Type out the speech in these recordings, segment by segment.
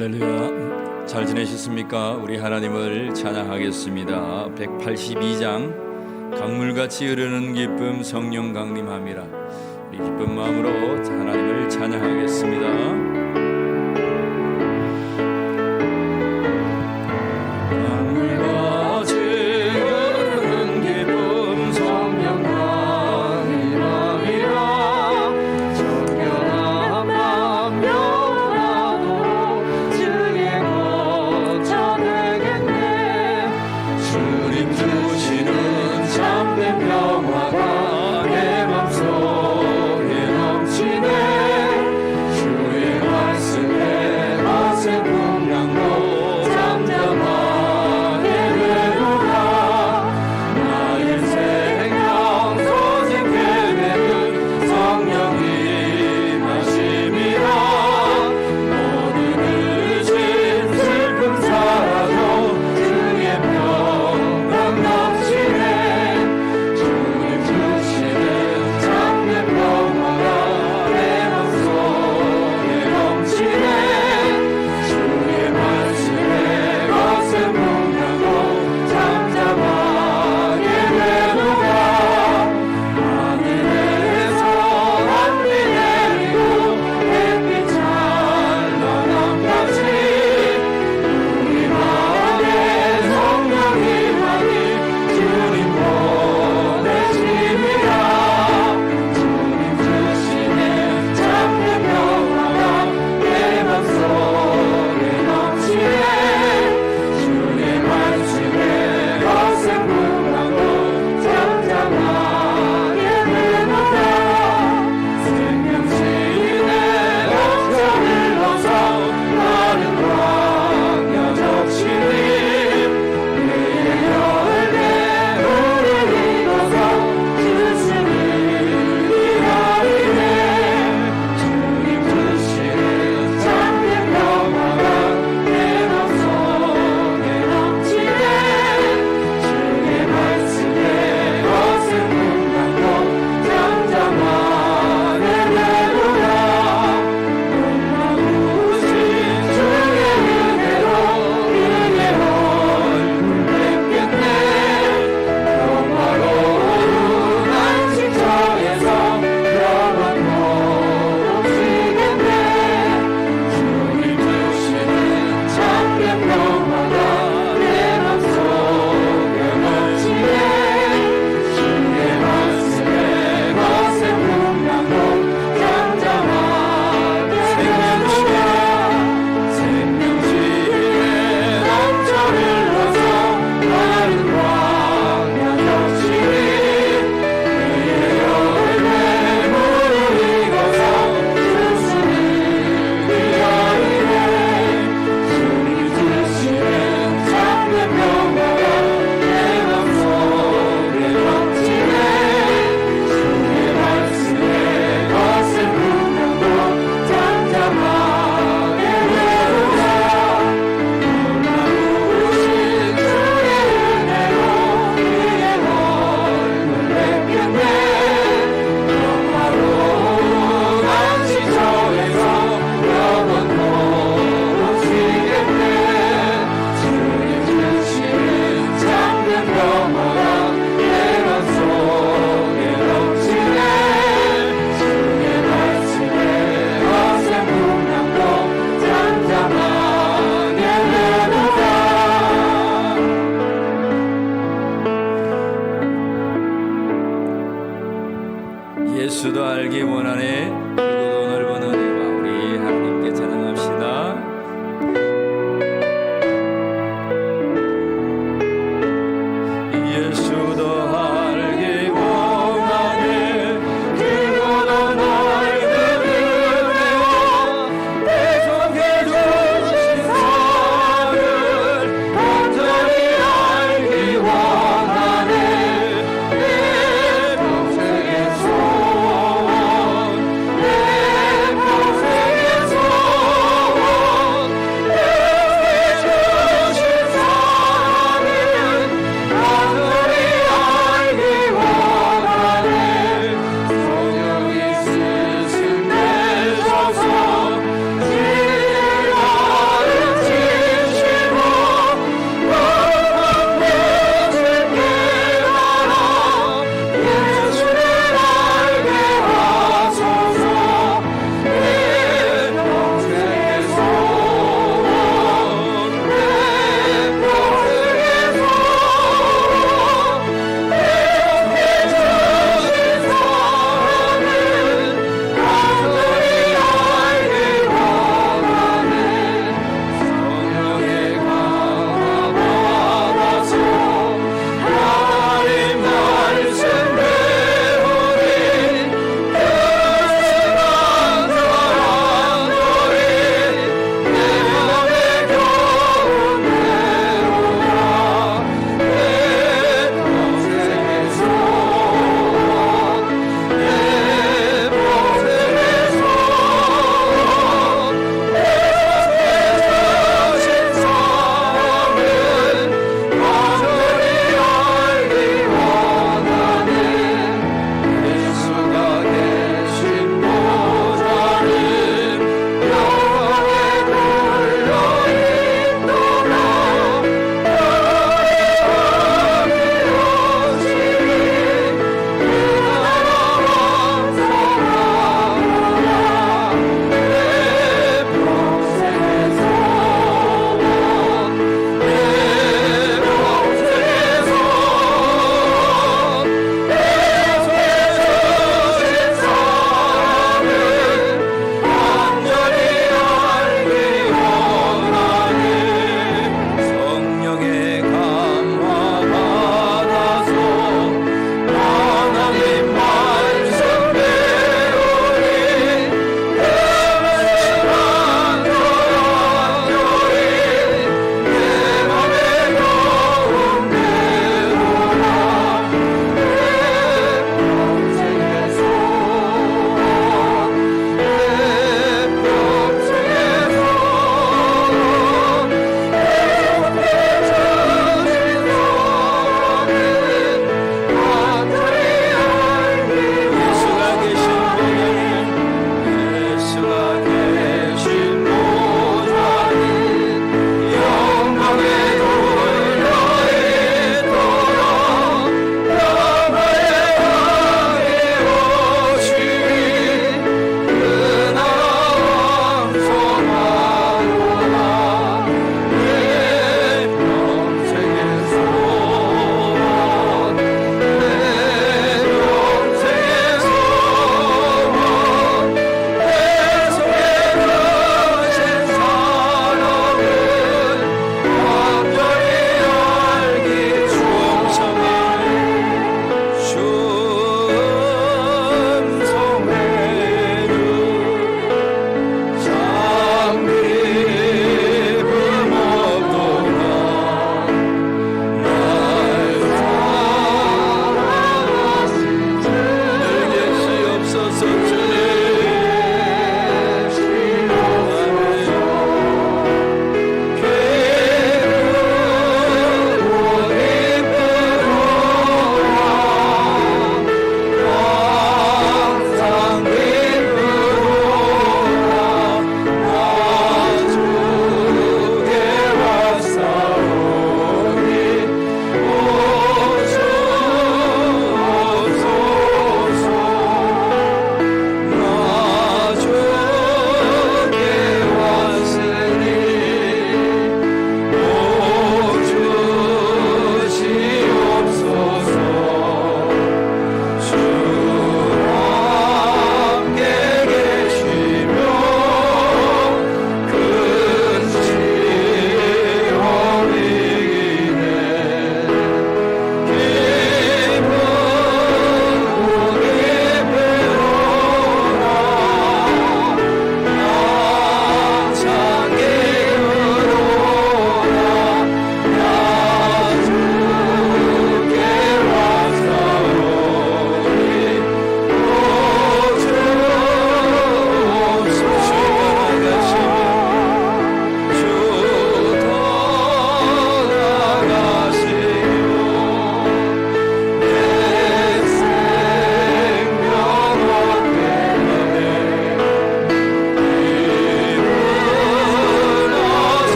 할렐루야. 잘 지내셨습니까? 우리 하나님을 찬양하겠습니다. 182장 강물같이 흐르는 기쁨 성령 강림함이라. 우리 기쁜 마음으로 하나님을 찬양하겠습니다. 평화가 내 맘속에 넘치네. 주의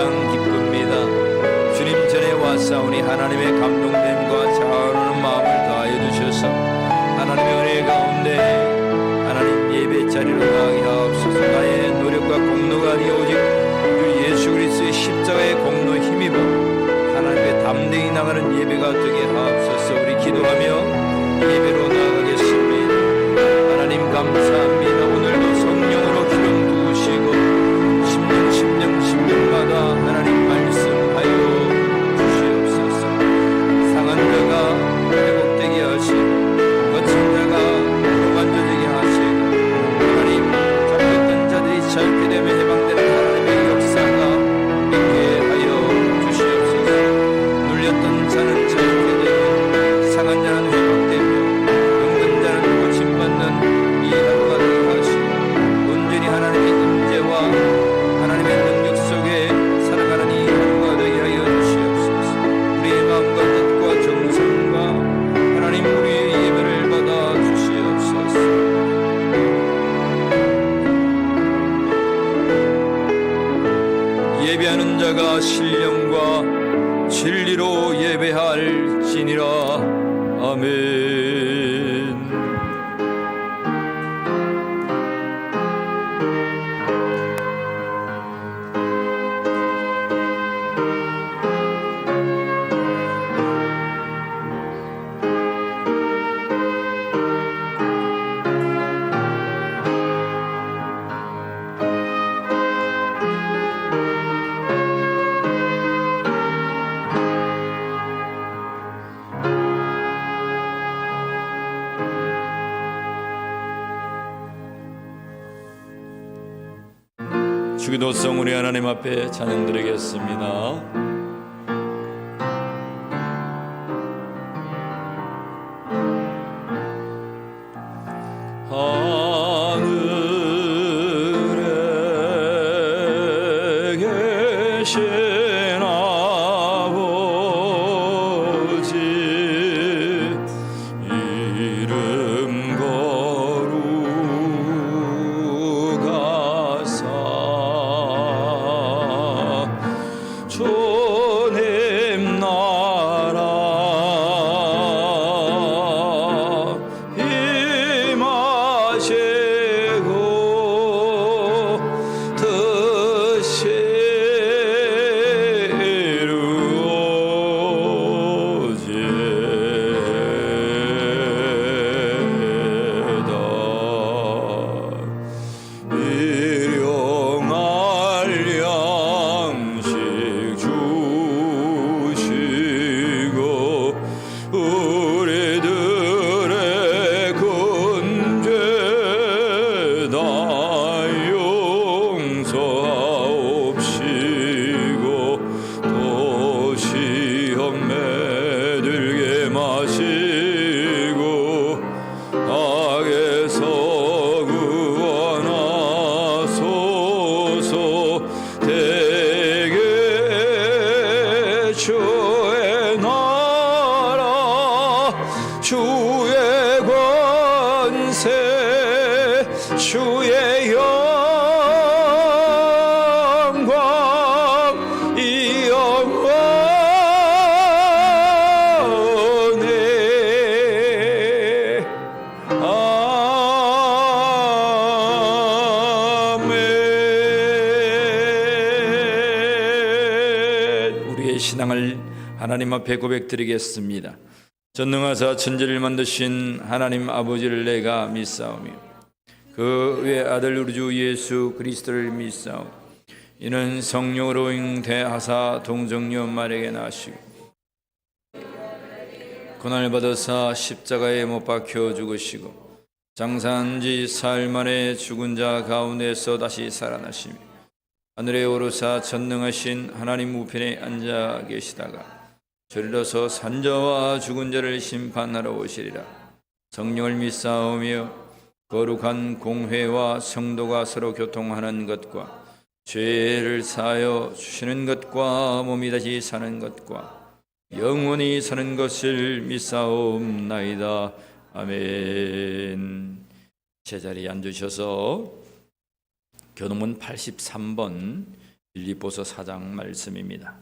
항상 기쁩니다. 주님 전에 와싸우니 하나님의 감동됨과 자원하는 마음을 더하여 주셔서 하나님의 은혜 가운데 하나님 예배 자리로 나가게 하옵소서. 나의 노력과 공로가 아니 오직 주 예수 그리스도의 십자가의 공로 힘입어 하나님의 담대히 나가는 예배가 되게 하옵소서. 우리 기도하며 예배로 나가겠습니다. 하나님 감사합니다. 오늘도 성령으로 기름 부으시고 10년마다 하나님 말씀하여 주시옵소서. 상한 자가 회복되게 하시고 거친 자가 만져지게 하시고 하나님 잡혔던 자들이 자유케 되며 해방되는 하나님의 역사가 있게 하여 주시옵소서. 눌렸던 자는 자유케 되고 상한 자는 회복되며 병든 자는 고침받는 이 하루가 되게 하시고 온전히 하나님의 임재와 하나님의 능력 속에 살아가는 이 하루가 되게 하여 주시옵소서. 우리의 마음과 뜻과 정성과 하나님 우리의 예배를 받아 주시옵소서. 예배하는 자가 신령과 진리로 예배할지니라. 아멘. 주기도성 우리 하나님 앞에 찬양 드리겠습니다. 하늘에 계신 아버지 이름 거룩하사 주님 나라 임하시고 뜻이 이루어지다. 일용할 양식 주시고 우리들의 근죄 다 용서하옵시고 또 시험에 들게 마시고 악에서 구원하소서. 대개 주의 나라 주의 권세 주의 영광 이 영원히 아멘. 우리의 신앙을 하나님 앞에 고백드리겠습니다. 전능하사 천지를 만드신 하나님 아버지를 내가 믿사오며 그 외 아들 우리 주 예수 그리스도를 믿사오. 이는 성령으로 잉태하사 동정녀 마리아에게 나시고 고난을 받으사 십자가에 못 박혀 죽으시고 장사한 지 사흘 만에 죽은 자 가운데서 다시 살아나시며 하늘에 오르사 전능하신 하나님 우편에 앉아 계시다가 저리로서 산자와 죽은 자를 심판하러 오시리라. 성령을 믿사오며 거룩한 공회와 성도가 서로 교통하는 것과 죄를 사하여 주시는 것과 몸이 다시 사는 것과 영원히 사는 것을 믿사옵나이다. 아멘. 제자리에 앉으셔서 교동문 83번 빌립보서 4장 말씀입니다.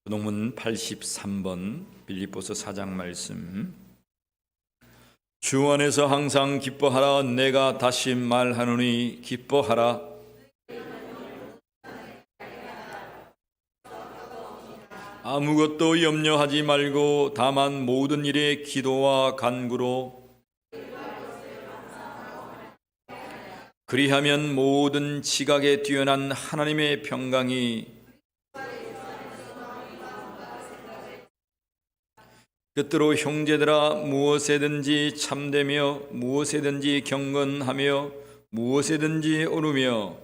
논문 83번 빌립보서 4장 말씀. 주 안에서 항상 기뻐하라. 내가 다시 말하노니 기뻐하라. 아무것도 염려하지 말고 다만 모든 일에 기도와 간구로 그리하면 모든 지각에 뛰어난 하나님의 평강이 끝으로 형제들아 무엇에든지 참되며 무엇에든지 경건하며 무엇에든지 오르며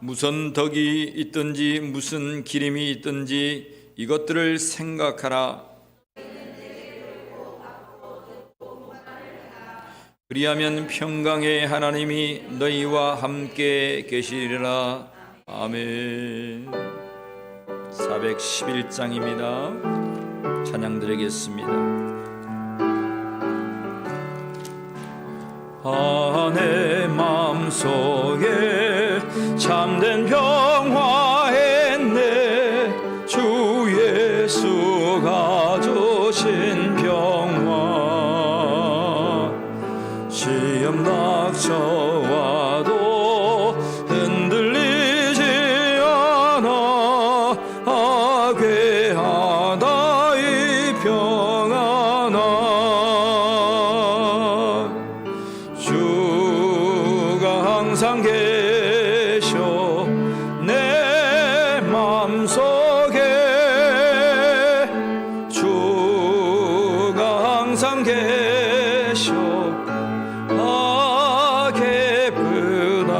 무슨 덕이 있든지 무슨 기림이 있든지 이것들을 생각하라. 그리하면 평강의 하나님이 너희와 함께 계시리라. 아멘. 411장입니다. 찬양 드리겠습니다. 내 마음속에 참된 평화했네. 주 예수가 주신 평화. 시험 닥쳐와도 흔들리지 않아. 괴하다 이 평안아. 주가 항상 계셔 내 맘속에. 주가 항상 계셔 기쁘다.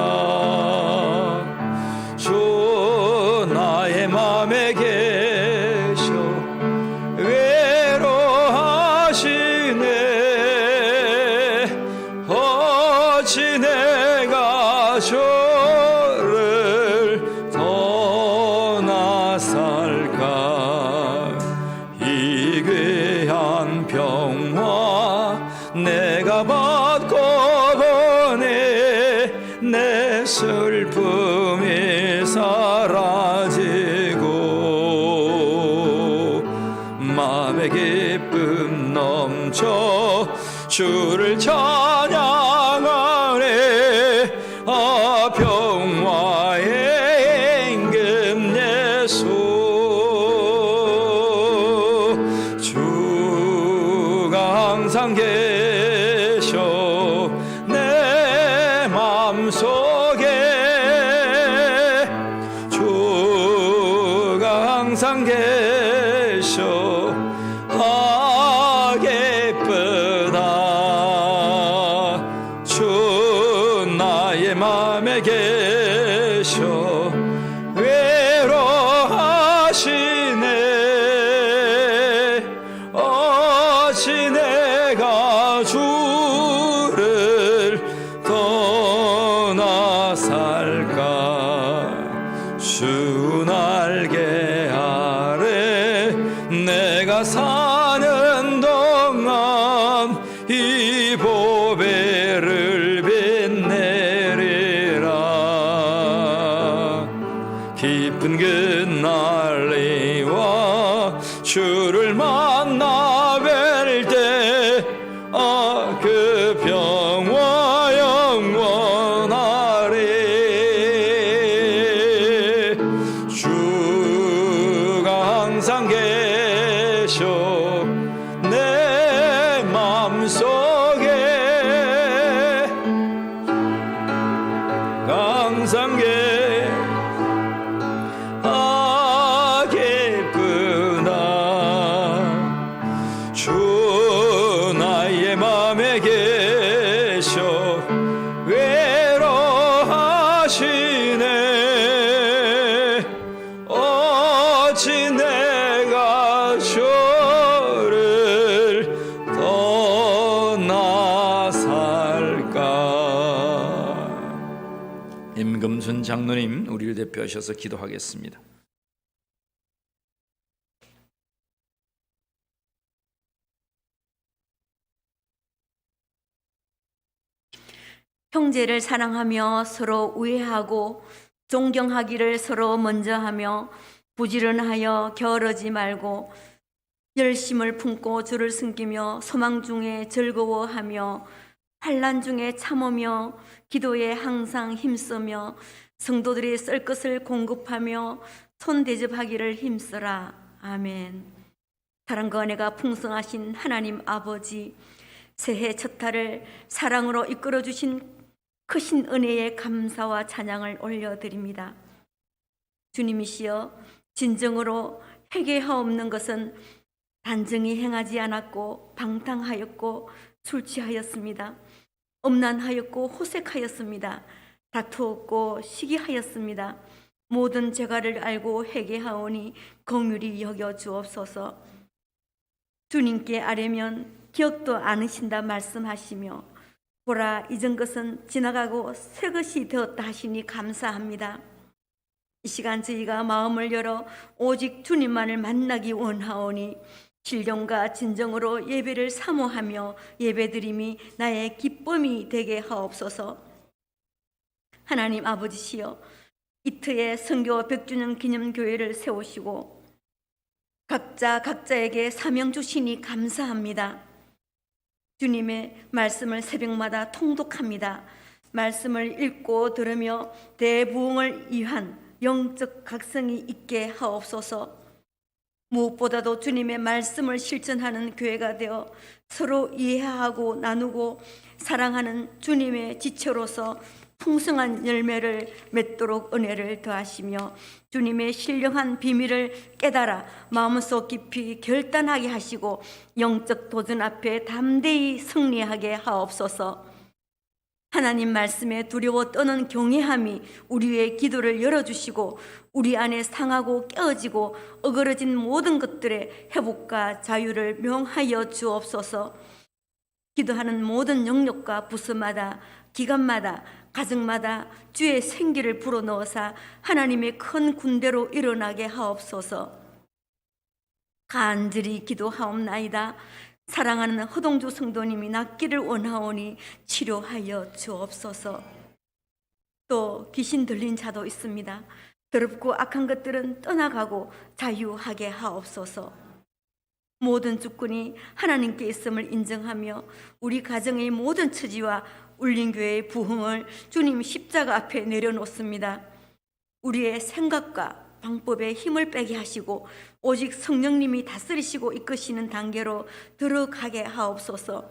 주 나의 맘에 계셔 외로하시네. 어찌 내가 주를 떠나 살까. 이 귀한 평화 내가 받고 보네. 내 슬픔이 사라지고 마음의 기쁨 넘쳐 주를 찬양하네. 평화의 임금 예수. 주가 항상 계셔 내 맘속에. 주가 항상 계셔 기쁘다. 주 나의 맘에 계셔 외로하시네. 어찌 내가 주를 떠나 살까. 주 날개 아래 내가 사는 동안 이 보배를 빛내리라. 깊은 그날이와 주를 만나 뵐 때 그 평화 영원하리. 주가 항상 계셔 내 맘속에. 항상 기쁘다. 주 나의 맘에 계셔 외로하시네. 어찌 내가 주를 떠나 살까. 임금순 장로님 우리를 대표하셔서 기도하겠습니다. 형제를 사랑하며 서로 우애하고 존경하기를 서로 먼저 하며 부지런하여 게으르지 말고 열심을 품고 주를 섬기며 소망 중에 즐거워하며 환난 중에 참으며 기도에 항상 힘쓰며 성도들이 쓸 것을 공급하며 손대접하기를 힘쓰라. 아멘. 사랑과 은혜가 풍성하신 하나님 아버지, 새해 첫 달을 사랑으로 이끌어 주신 크신 은혜에 감사와 찬양을 올려드립니다. 주님이시여, 진정으로 회개하옵는 것은 단정히 행하지 않았고 방탕하였고 술 취하였습니다. 음란하였고 호색하였습니다. 다투었고 시기하였습니다. 모든 죄가를 알고 회개하오니 긍휼히 여겨 주옵소서. 주님께 아뢰면 기억도 않으신다 말씀하시며 보라, 잊은 것은 지나가고 새 것이 되었다 하시니 감사합니다. 이 시간 저희가 마음을 열어 오직 주님만을 만나기 원하오니 신령과 진정으로 예배를 사모하며 예배드림이 나의 기쁨이 되게 하옵소서. 하나님 아버지시여, 이트에 선교 100주년 기념교회를 세우시고 각자에게 사명 주시니 감사합니다. 주님의 말씀을 새벽마다 통독합니다. 말씀을 읽고 들으며 대부흥을 위한 영적 각성이 있게 하옵소서. 무엇보다도 주님의 말씀을 실천하는 교회가 되어 서로 이해하고 나누고 사랑하는 주님의 지체로서 풍성한 열매를 맺도록 은혜를 더하시며 주님의 신령한 비밀을 깨달아 마음속 깊이 결단하게 하시고 영적 도전 앞에 담대히 승리하게 하옵소서. 하나님 말씀에 두려워 떠는 경외함이 우리의 기도를 열어주시고 우리 안에 상하고 깨어지고 어그러진 모든 것들의 회복과 자유를 명하여 주옵소서. 기도하는 모든 영역과 부서마다 기간마다 가정마다 주의 생기를 불어넣어사 하나님의 큰 군대로 일어나게 하옵소서. 간절히 기도하옵나이다. 사랑하는 허동주 성도님이 낫기를 원하오니 치료하여 주옵소서. 또 귀신 들린 자도 있습니다. 더럽고 악한 것들은 떠나가고 자유하게 하옵소서. 모든 주권이 하나님께 있음을 인정하며 우리 가정의 모든 처지와 울림교회의 부흥을 주님 십자가 앞에 내려놓습니다. 우리의 생각과 방법에 힘을 빼게 하시고 오직 성령님이 다스리시고 이끄시는 단계로 들어가게 하옵소서.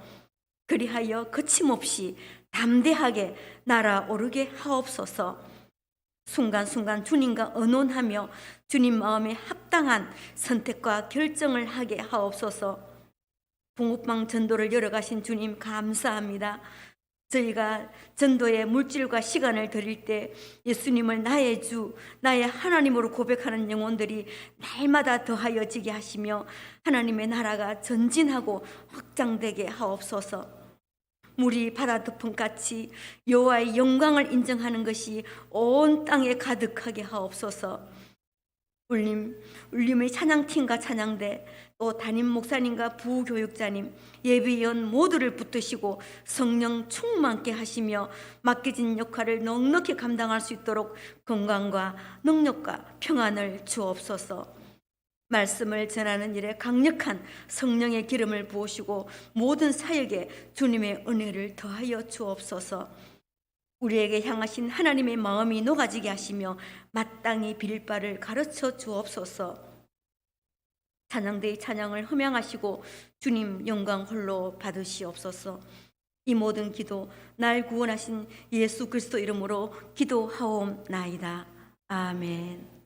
그리하여 거침없이 담대하게 날아오르게 하옵소서. 순간순간 주님과 의논하며 주님 마음에 합당한 선택과 결정을 하게 하옵소서. 붕어빵 전도를 열어가신 주님 감사합니다. 저희가 전도의 물질과 시간을 드릴 때 예수님을 나의 주, 나의 하나님으로 고백하는 영혼들이 날마다 더하여지게 하시며 하나님의 나라가 전진하고 확장되게 하옵소서. 물이 바다 덮음같이 여호와의 영광을 인정하는 것이 온 땅에 가득하게 하옵소서. 울림의 찬양팀과 찬양대, 또 담임 목사님과 부교육자님, 예비위원 모두를 붙드시고 성령 충만케 하시며 맡겨진 역할을 넉넉히 감당할 수 있도록 건강과 능력과 평안을 주옵소서. 말씀을 전하는 일에 강력한 성령의 기름을 부으시고 모든 사역에 주님의 은혜를 더하여 주옵소서. 우리에게 향하신 하나님의 마음이 녹아지게 하시며 마땅히 빌 바를 가르쳐 주옵소서. 찬양대의 찬양을 흠양하시고 주님 영광 홀로 받으시옵소서. 이 모든 기도 날 구원하신 예수 그리스도 이름으로 기도하옵나이다. 아멘.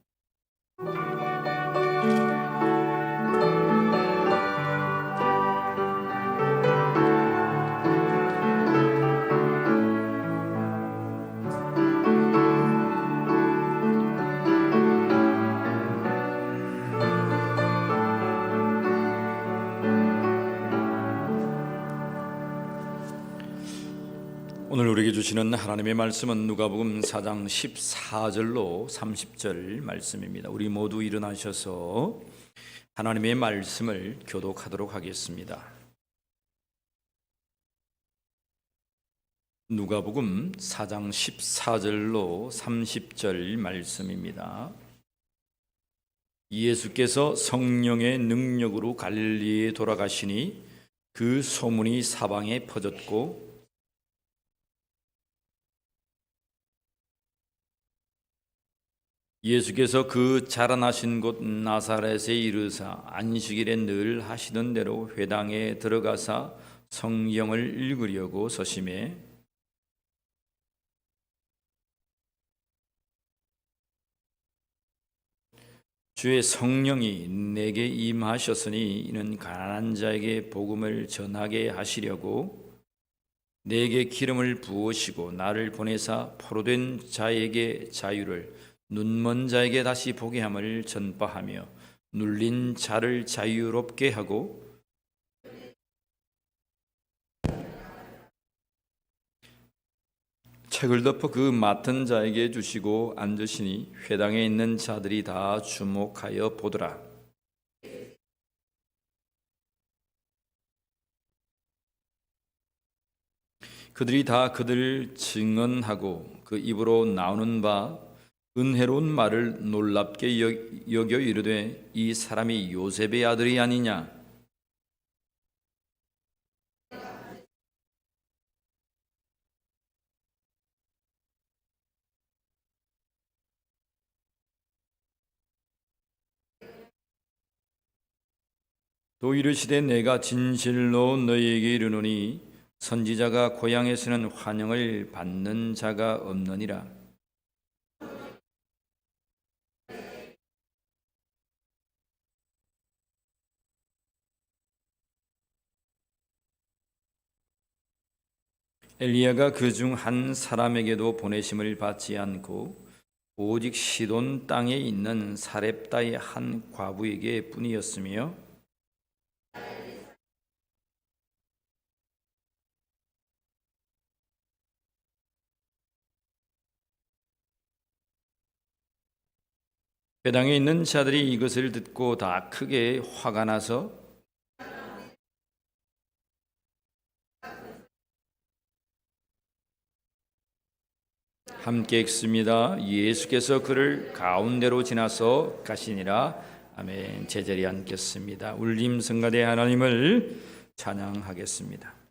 오늘 우리에게 주시는 하나님의 말씀은 누가복음 4장 14절로 30절 말씀입니다. 우리 모두 일어나셔서 하나님의 말씀을 교독하도록 하겠습니다. 누가복음 4장 14절로 30절 말씀입니다. 예수께서 성령의 능력으로 갈릴리에 돌아가시니 그 소문이 사방에 퍼졌고 예수께서 그 자라나신 곳 나사렛에 이르사 안식일에 늘 하시던 대로 회당에 들어가사 성경을 읽으려고 서심해 주의 성령이 내게 임하셨으니 이는 가난한 자에게 복음을 전하게 하시려고 내게 기름을 부으시고 나를 보내사 포로된 자에게 자유를 눈먼 자에게 다시 보게 함을 전파하며 눌린 자를 자유롭게 하고 책을 덮어 그 맡은 자에게 주시고 앉으시니 회당에 있는 자들이 다 주목하여 보더라. 그들이 다 그들을 증언하고 그 입으로 나오는 바 은혜로운 말을 놀랍게 여겨 이르되 이 사람이 요셉의 아들이 아니냐. 또 이르시되 내가 진실로 너희에게 이르노니 선지자가 고향에서는 환영을 받는 자가 없느니라. 엘리야가 그 중 한 사람에게도 보내심을 받지 않고 오직 시돈 땅에 있는 사렙다의 한 과부에게 뿐이었으며 회당에 있는 자들이 이것을 듣고 다 크게 화가 나서 함께 읽습니다. 예수께서 그를 가운데로 지나서 가시니라. 아멘. 제자리에 앉겠습니다. 울림 성가대 하나님을 찬양하겠습니다.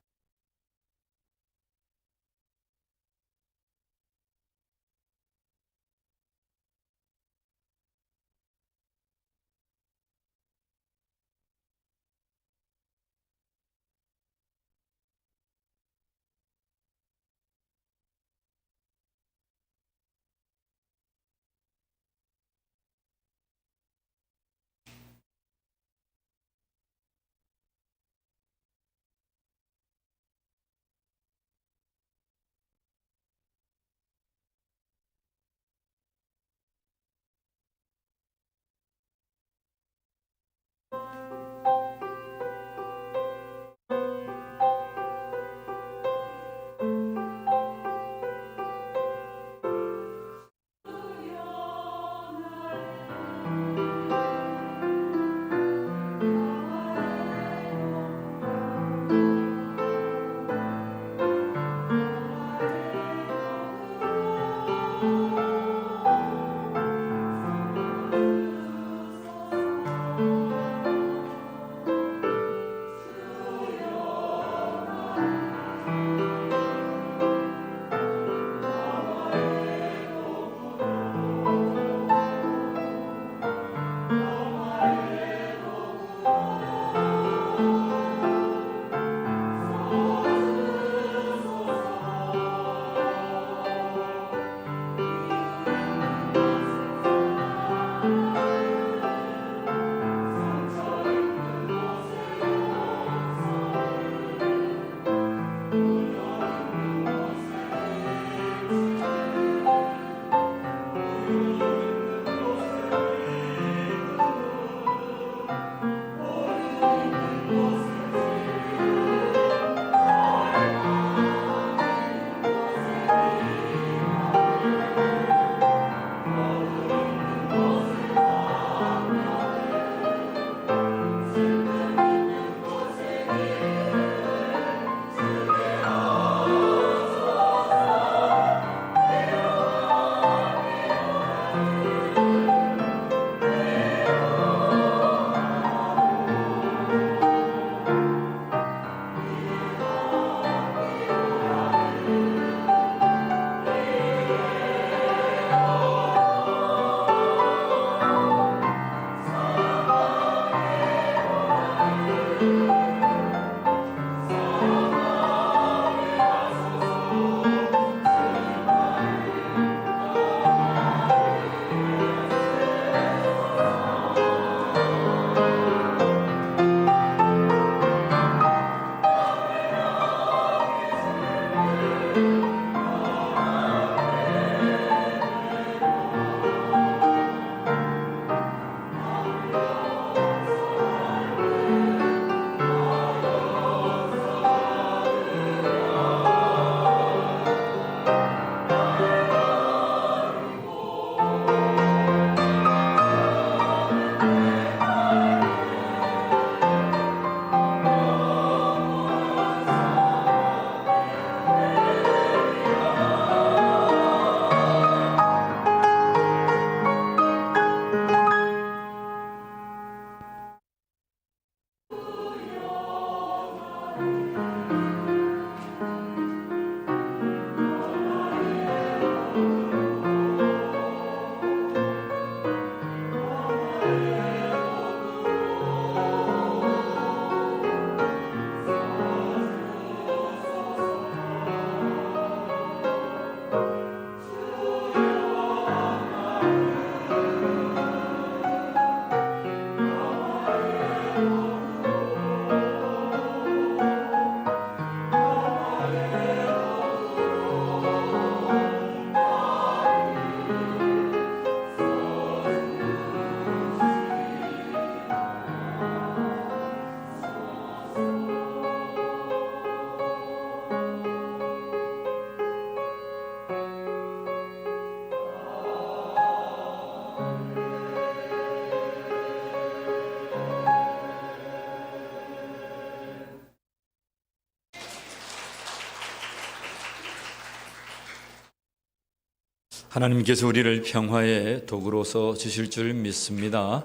하나님께서 우리를 평화의 도구로서 주실 줄 믿습니다.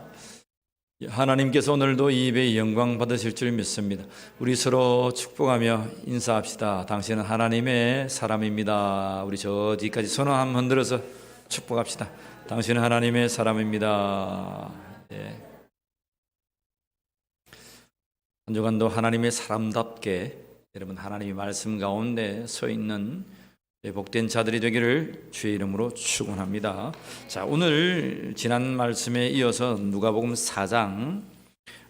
하나님께서 오늘도 이 예배의 영광 받으실 줄 믿습니다. 우리 서로 축복하며 인사합시다. 당신은 하나님의 사람입니다. 우리 저 뒤까지 손 한번 흔들어서 축복합시다. 당신은 하나님의 사람입니다. 예. 한 주간도 하나님의 사람답게 여러분 하나님의 말씀 가운데 서 있는 복된 자들이 되기를 주의 이름으로 축원합니다. 자, 오늘 지난 말씀에 이어서 누가복음 4장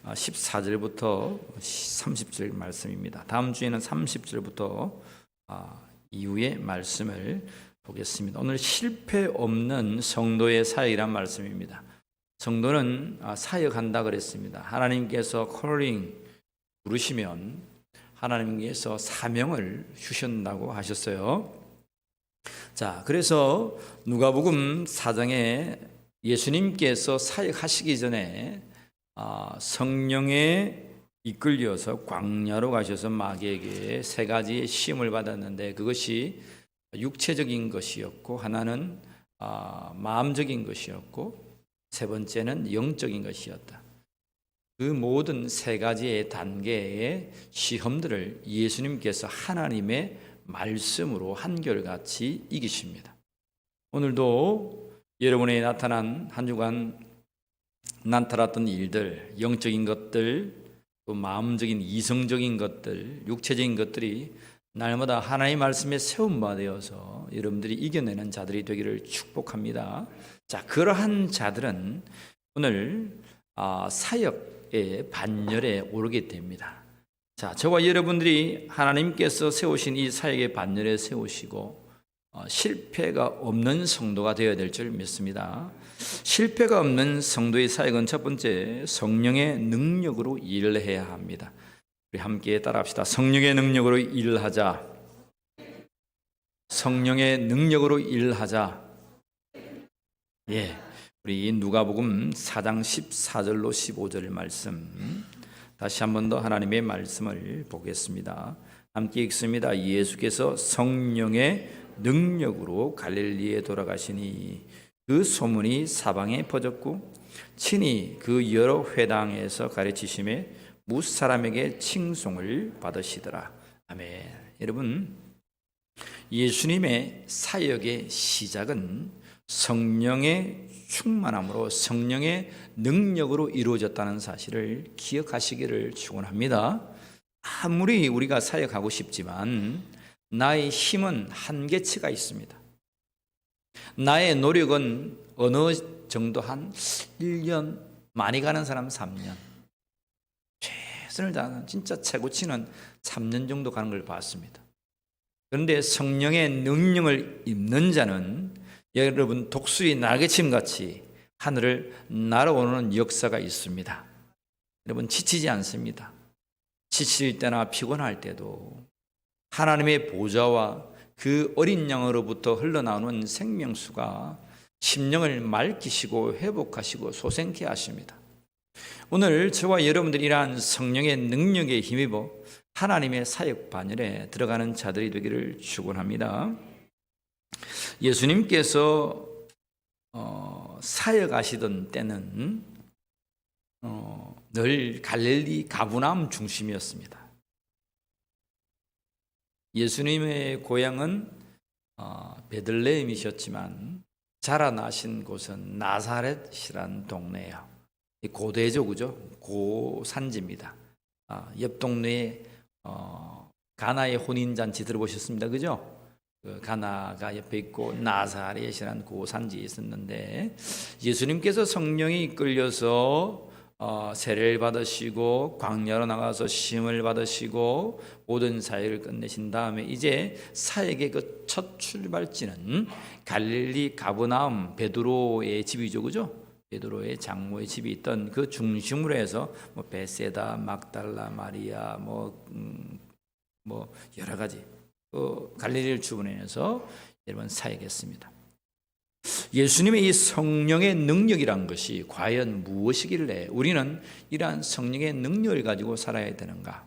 14절부터 30절 말씀입니다. 다음 주에는 30절부터 이후의 말씀을 보겠습니다. 오늘 실패 없는 성도의 사역이란 말씀입니다. 성도는 사역한다 그랬습니다. 하나님께서 콜링 부르시면 하나님께서 사명을 주신다고 하셨어요. 자, 그래서 누가복음 4장에 예수님께서 사역하시기 전에 성령에 이끌려서 광야로 가셔서 마귀에게 세 가지의 시험을 받았는데 그것이 육체적인 것이었고 하나는 마음적인 것이었고 세 번째는 영적인 것이었다. 그 모든 세 가지의 단계의 시험들을 예수님께서 하나님의 말씀으로 한결같이 이기십니다. 오늘도 여러분에게 나타난 한 주간 나타났던 일들, 영적인 것들, 또 마음적인 이성적인 것들, 육체적인 것들이 날마다 하나님의 말씀에 세움바 되어서 여러분들이 이겨내는 자들이 되기를 축복합니다. 자, 그러한 자들은 오늘 사역의 반열에 오르게 됩니다. 자, 저와 여러분들이 하나님께서 세우신 이 사역의 반열에 세우시고 실패가 없는 성도가 되어야 될 줄 믿습니다. 실패가 없는 성도의 사역은 첫 번째 성령의 능력으로 일을 해야 합니다. 우리 함께 따라합시다. 성령의 능력으로 일하자. 성령의 능력으로 일하자. 예, 우리 누가복음 4장 14절로 15절 말씀 다시 한 번 더 하나님의 말씀을 보겠습니다. 함께 읽습니다. 예수께서 성령의 능력으로 갈릴리에 돌아가시니 그 소문이 사방에 퍼졌고 친히 그 여러 회당에서 가르치심에 무사람에게 칭송을 받으시더라. 아멘. 여러분, 예수님의 사역의 시작은 성령의 충만함으로 성령의 능력으로 이루어졌다는 사실을 기억하시기를 축원합니다. 아무리 우리가 사역하고 싶지만 나의 힘은 한계치가 있습니다. 나의 노력은 어느 정도 한 1년, 많이 가는 사람 3년, 최선을 다하는 진짜 최고치는 3년 정도 가는 걸 봤습니다. 그런데 성령의 능력을 입는 자는 여러분 독수리 날개침같이 하늘을 날아오르는 역사가 있습니다. 여러분 지치지 않습니다. 지칠 때나 피곤할 때도 하나님의 보좌와 그 어린 양으로부터 흘러나오는 생명수가 심령을 맑히시고 회복하시고 소생케 하십니다. 오늘 저와 여러분들이 이러한 성령의 능력에 힘입어 하나님의 사역 반열에 들어가는 자들이 되기를 축원합니다. 예수님께서 사역하시던 때는 늘 갈릴리 가브나움 중심이었습니다. 예수님의 고향은 베들레헴이셨지만 자라나신 곳은 나사렛이란 동네예요. 고대죠, 그죠? 고산지입니다. 옆 동네에 가나의 혼인잔치 들어보셨습니다, 그죠? 그 가나가 옆에 있고 나사렛이란 고산지에 있었는데 예수님께서 성령이 이끌려서 세례를 받으시고 광야로 나가서 시험을 받으시고 모든 사역을 끝내신 다음에 이제 사역의 그 첫 출발지는 갈릴리 가브나움 베드로의 집이죠, 그죠? 베드로의 장모의 집이 있던 그 중심으로 해서 뭐 베세다, 막달라, 마리아, 뭐 여러 가지 그 갈릴리를 주변해서 여러분 사역했습니다. 예수님의 이 성령의 능력이란 것이 과연 무엇이길래 우리는 이러한 성령의 능력을 가지고 살아야 되는가?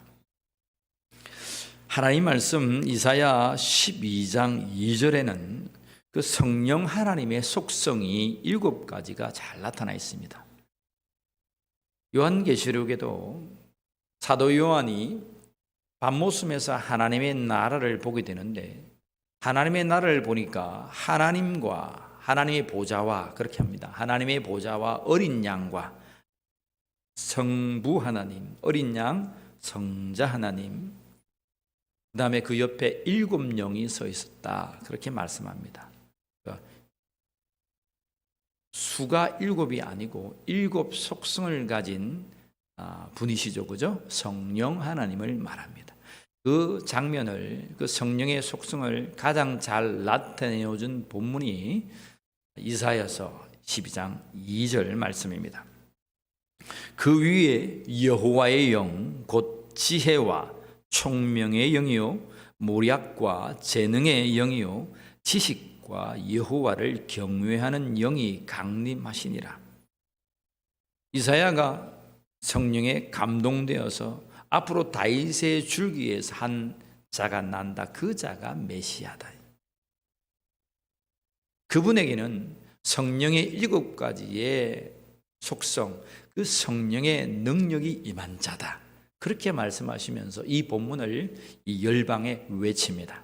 하나님 말씀 이사야 12장 2절에는 그 성령 하나님의 속성이 7가지가 잘 나타나 있습니다. 요한계시록에도 사도 요한이 밤모섬에서 하나님의 나라를 보게 되는데 하나님의 나라를 보니까 하나님과 하나님의 보좌와 그렇게 합니다. 하나님의 보좌와 어린 양과 성부 하나님, 어린 양, 성자 하나님, 그 다음에 그 옆에 7영이 서 있었다. 그렇게 말씀합니다. 수가 7이 아니고 7 속성을 가진 분이시죠, 그죠? 성령 하나님을 말합니다. 그 장면을, 그 성령의 속성을 가장 잘 나타내어준 본문이 이사야서 12장 2절 말씀입니다. 그 위에 여호와의 영, 곧 지혜와 총명의 영이요 모략과 재능의 영이요 지식과 여호와를 경외하는 영이 강림하시니라. 이사야가 성령에 감동되어서 앞으로 다윗의 줄기에서 한 자가 난다. 그 자가 메시아다. 그분에게는 성령의 7가지의 속성, 그 성령의 능력이 임한 자다. 그렇게 말씀하시면서 이 본문을 이 열방에 외칩니다.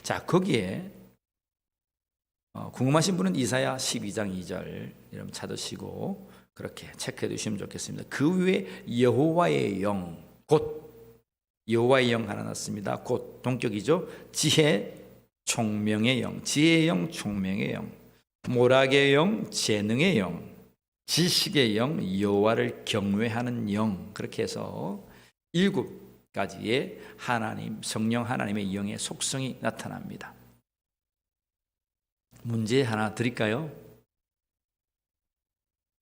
자, 거기에 궁금하신 분은 이사야 12장 2절 여러분 찾으시고 그렇게 체크해 두시면 좋겠습니다. 그 위에 여호와의 영, 곧 여호와의 영 하나 났습니다. 곧 동격이죠. 지혜, 총명의 영, 지혜의 영, 총명의 영, 모략의 영, 재능의 영, 지식의 영, 여호와를 경외하는 영. 그렇게 해서 7가지의 하나님, 성령 하나님의 영의 속성이 나타납니다. 문제 하나 드릴까요?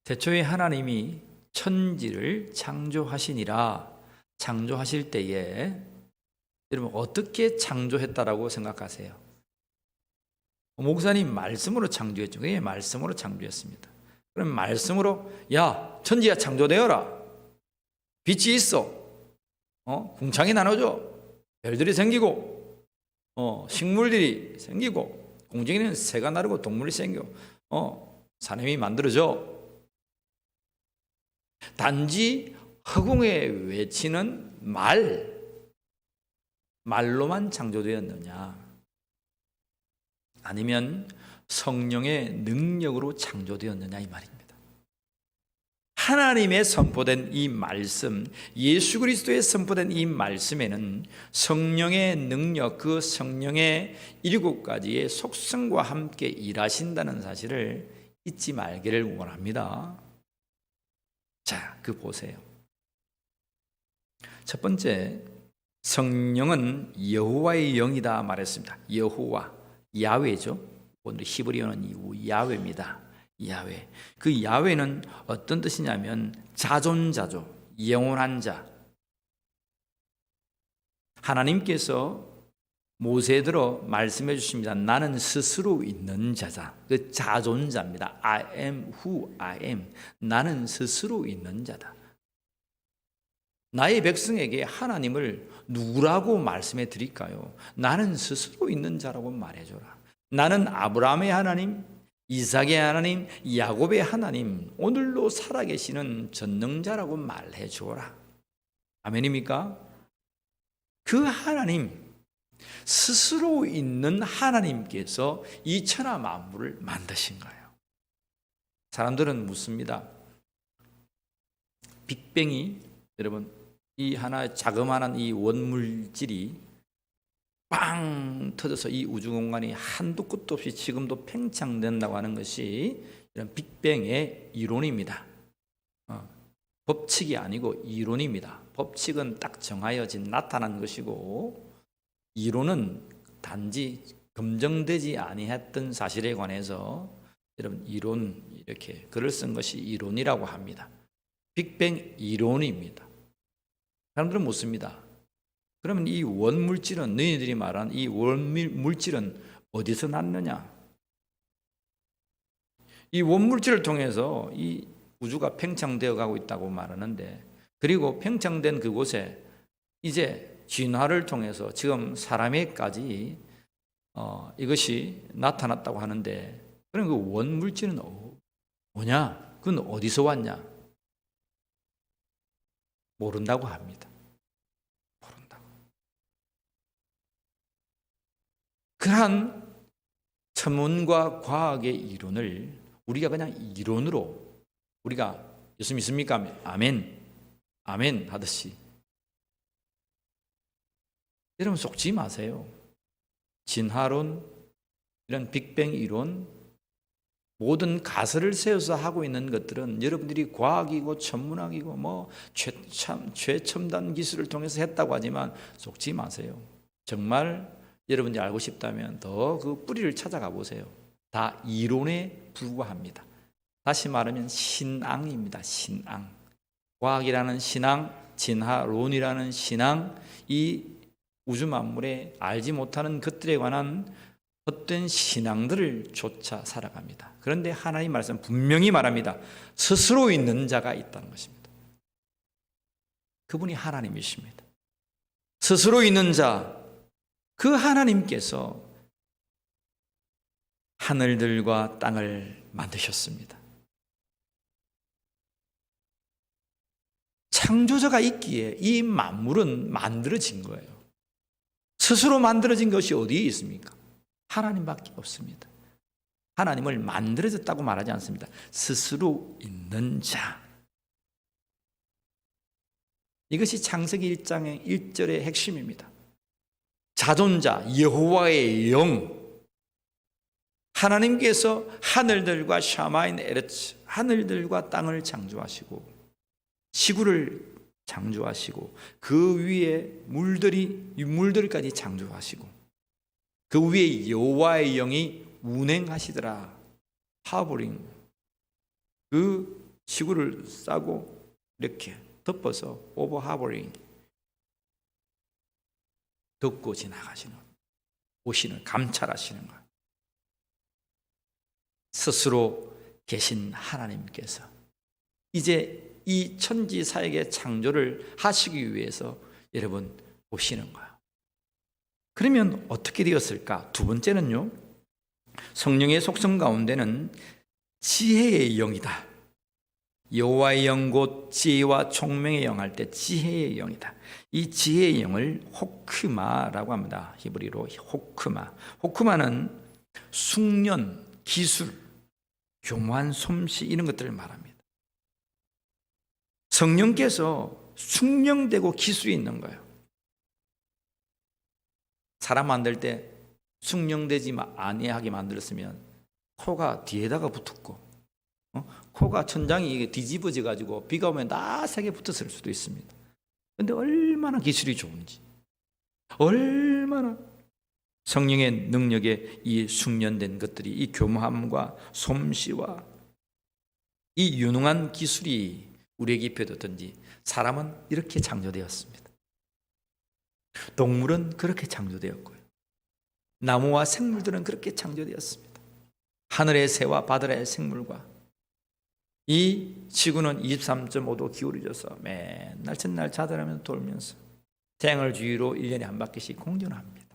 태초에 하나님이 천지를 창조하시니라. 창조하실 때에 여러분 어떻게 창조했다라고 생각하세요? 목사님 말씀으로 창조했죠. 예, 말씀으로 창조했습니다. 그럼 말씀으로 야 천지가 창조되어라. 빛이 있어. 궁창이 나눠져. 별들이 생기고 식물들이 생기고 공중에는 새가 나르고 동물이 생기고 사람이 만들어져. 단지 허공에 외치는 말로만 창조되었느냐? 아니면 성령의 능력으로 창조되었느냐 이 말입니다. 하나님의 선포된 이 말씀, 예수 그리스도의 선포된 이 말씀에는 성령의 능력, 그 성령의 7가지의 속성과 함께 일하신다는 사실을 잊지 말기를 원합니다. 자, 그 보세요. 첫 번째, 성령은 여호와의 영이다 말했습니다. 여호와, 야훼죠. 오늘 히브리어는 이 야훼입니다. 야훼. 그 야훼는 어떤 뜻이냐면 자존자죠. 영원한 자. 하나님께서 모세들어 말씀해 주십니다. 나는 스스로 있는 자다. 그 자존자입니다. I am who I am. 나는 스스로 있는 자다. 나의 백성에게 하나님을 누구라고 말씀해 드릴까요? 나는 스스로 있는 자라고 말해줘라. 나는 아브라함의 하나님, 이삭의 하나님, 야곱의 하나님, 오늘도 살아계시는 전능자라고 말해줘라. 아멘입니까? 그 하나님, 스스로 있는 하나님께서 이 천하 만물을 만드신 거예요. 사람들은 묻습니다. 빅뱅이, 여러분, 이 하나 자그마한 이 원물질이 빵 터져서 이 우주 공간이 한도 끝도 없이 지금도 팽창된다고 하는 것이 이런 빅뱅의 이론입니다. 법칙이 아니고 이론입니다. 법칙은 딱 정하여진 나타난 것이고, 이론은 단지 검증되지 아니했던 사실에 관해서 여러분 이론, 이렇게 글을 쓴 것이 이론이라고 합니다. 빅뱅 이론입니다. 사람들은 묻습니다. 그러면 이 원물질은, 너희들이 말한 이 원물질은 어디서 났느냐? 이 원물질을 통해서 이 우주가 팽창되어 가고 있다고 말하는데, 그리고 팽창된 그곳에 이제 진화를 통해서 지금 사람에까지 이것이 나타났다고 하는데, 그럼 그 원물질은 뭐냐? 그건 어디서 왔냐? 모른다고 합니다. 모른다고. 그러한 천문과 과학의 이론을 우리가 그냥 이론으로, 우리가 예수 믿습니까? 아멘, 아멘 하듯이, 여러분 속지 마세요. 진화론, 이런 빅뱅 이론, 모든 가설을 세워서 하고 있는 것들은 여러분들이 과학이고 천문학이고 뭐 최첨단 기술을 통해서 했다고 하지만 속지 마세요. 정말 여러분들이 알고 싶다면 더 그 뿌리를 찾아가 보세요. 다 이론에 불과합니다. 다시 말하면 신앙입니다. 신앙. 과학이라는 신앙, 진화론이라는 신앙, 이 우주 만물에 알지 못하는 것들에 관한 헛된 신앙들을 쫓아 살아갑니다. 그런데 하나님 말씀 분명히 말합니다. 스스로 있는 자가 있다는 것입니다. 그분이 하나님이십니다. 스스로 있는 자, 그 하나님께서 하늘들과 땅을 만드셨습니다. 창조자가 있기에 이 만물은 만들어진 거예요. 스스로 만들어진 것이 어디에 있습니까? 하나님밖에 없습니다. 하나님을 만들어졌다고 말하지 않습니다. 스스로 있는 자. 이것이 창세기 1장의 1절의 핵심입니다. 자존자, 여호와의 영. 하나님께서 하늘들과 샤마인 에르츠, 하늘들과 땅을 창조하시고 지구를 창조하시고 그 위에 물들까지 창조하시고 그 위에 여호와의 영이 운행하시더라. 하버링. 그 지구를 싸고 이렇게 덮어서 오버 하버링, 덮고 지나가시는, 오시는, 감찰하시는 것. 스스로 계신 하나님께서 이제 이 천지 사역의 창조를 하시기 위해서 여러분 오시는 거예요. 그러면 어떻게 되었을까? 두 번째는요, 성령의 속성 가운데는 지혜의 영이다. 여호와의 영 곧 지혜와 총명의 영 할 때 지혜의 영이다. 이 지혜의 영을 호크마라고 합니다. 히브리로 호크마. 호크마는 숙련, 기술, 교묘한 솜씨 이런 것들을 말합니다. 성령께서 숙련되고 기술이 있는 거예요. 사람 만들 때 숙련되지 아니하게 만들었으면 코가 뒤에다가 붙었고, 코가 천장이 뒤집어져 가지고 비가 오면 다 세게 붙었을 수도 있습니다. 그런데 얼마나 기술이 좋은지, 얼마나 성령의 능력에 이 숙련된 것들이, 이 교묘함과 솜씨와 이 유능한 기술이 우리에게 입혀졌든지 사람은 이렇게 창조되었습니다. 동물은 그렇게 창조되었고요. 나무와 생물들은 그렇게 창조되었습니다. 하늘의 새와 바다의 생물과 이 지구는 23.5도 기울어져서 맨날 첫날 자살하면서 돌면서 태양을 주위로 1년에 한 바퀴씩 공전합니다.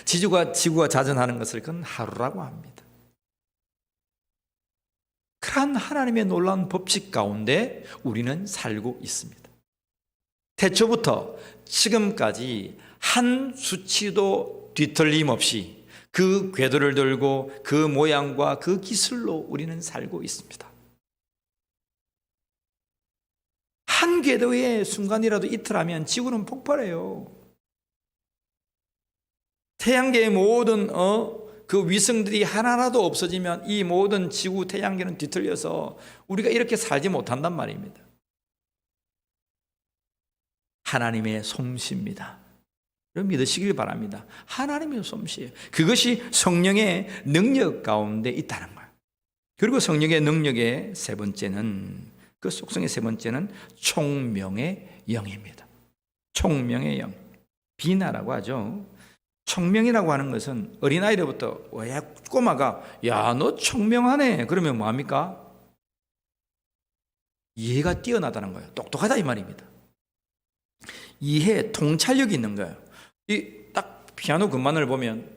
지구가 자전하는 것을 그건 하루라고 합니다. 그러한 하나님의 놀라운 법칙 가운데 우리는 살고 있습니다. 태초부터 지금까지 한 수치도 뒤틀림 없이 그 궤도를 들고 그 모양과 그 기술로 우리는 살고 있습니다. 한 궤도의 순간이라도 이틀하면 지구는 폭발해요. 태양계의 모든 그 위성들이 하나라도 없어지면 이 모든 지구 태양계는 뒤틀려서 우리가 이렇게 살지 못한단 말입니다. 하나님의 솜씨입니다. 믿으시길 바랍니다. 하나님의 솜씨예요. 그것이 성령의 능력 가운데 있다는 거예요. 그리고 성령의 능력의 세 번째는, 그 속성의 세 번째는 총명의 영입니다. 총명의 영, 비나라고 하죠. 총명이라고 하는 것은 어린아이로부터 왜 꼬마가 야, 너 총명하네 그러면 뭐합니까? 이해가 뛰어나다는 거예요. 똑똑하다 이 말입니다. 이해, 통찰력이 있는 거예요. 이 딱 피아노 건반을 보면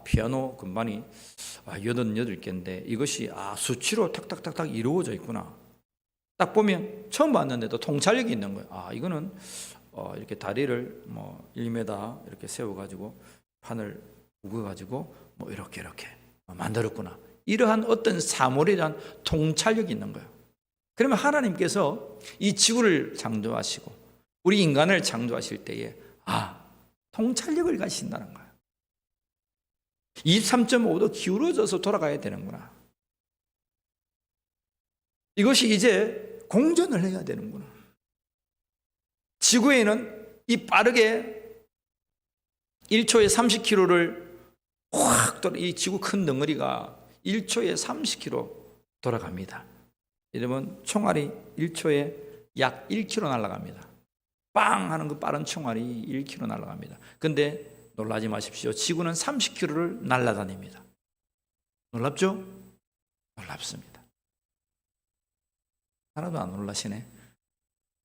피아노 건반이 88개인데 이것이 수치로 탁탁탁탁 이루어져 있구나. 딱 보면 처음 봤는데도 통찰력이 있는 거예요. 이거는 이렇게 다리를 1m 이렇게 세워가지고 판을 구겨가지고 이렇게 만들었구나. 이러한 어떤 사물에 대한 통찰력이 있는 거예요. 그러면 하나님께서 이 지구를 창조하시고 우리 인간을 창조하실 때에 통찰력을 가지신다는 거예요. 23.5도 기울어져서 돌아가야 되는구나. 이것이 이제 공전을 해야 되는구나. 지구에는 이 빠르게 1초에 30km를 확 돌아, 이 지구 큰 덩어리가 1초에 30km 돌아갑니다. 여러분, 총알이 1초에 약 1km 날아갑니다. 빵 하는 그 빠른 총알이 1km 날아갑니다. 근데 놀라지 마십시오. 지구는 30km를 날아다닙니다. 놀랍죠? 놀랍습니다. 하나도 안 놀라시네.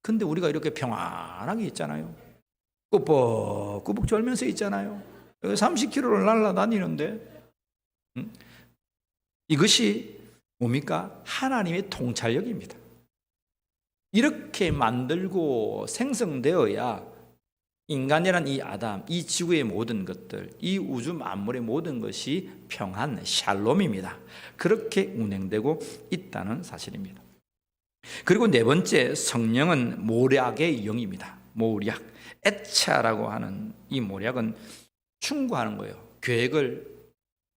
근데 우리가 이렇게 평안하게 있잖아요. 꾸벅꾸벅 졸면서 있잖아요. 30km를 날아다니는데 이것이 뭡니까? 하나님의 통찰력입니다. 이렇게 만들고 생성되어야 인간이란 이 아담, 이 지구의 모든 것들, 이 우주 만물의 모든 것이 평안, 샬롬입니다. 그렇게 운행되고 있다는 사실입니다. 그리고 네 번째, 성령은 모략의 영입니다. 모략, 에차라고 하는 이 모략은 충고하는 거예요. 계획을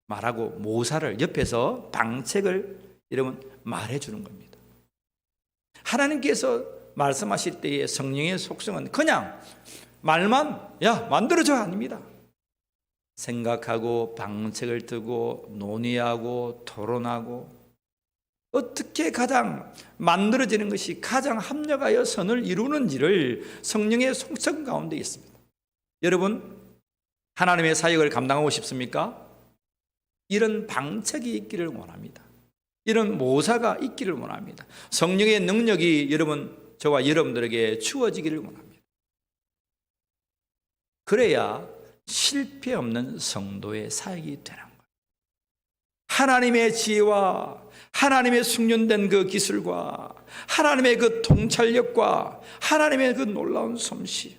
말하고 모사를 옆에서 방책을 여러분 말해주는 겁니다. 하나님께서 말씀하실 때의 성령의 속성은 그냥 말만 만들어져 아닙니다. 생각하고 방책을 뜨고 논의하고 토론하고 어떻게 가장 만들어지는 것이 가장 합력하여 선을 이루는지를 성령의 속성 가운데 있습니다. 여러분, 하나님의 사역을 감당하고 싶습니까? 이런 방책이 있기를 원합니다. 이런 모사가 있기를 원합니다. 성령의 능력이 저와 여러분들에게 주어지기를 원합니다. 그래야 실패 없는 성도의 사역이 되는 거예요. 하나님의 지혜와 하나님의 숙련된 그 기술과 하나님의 그 통찰력과 하나님의 그 놀라운 솜씨,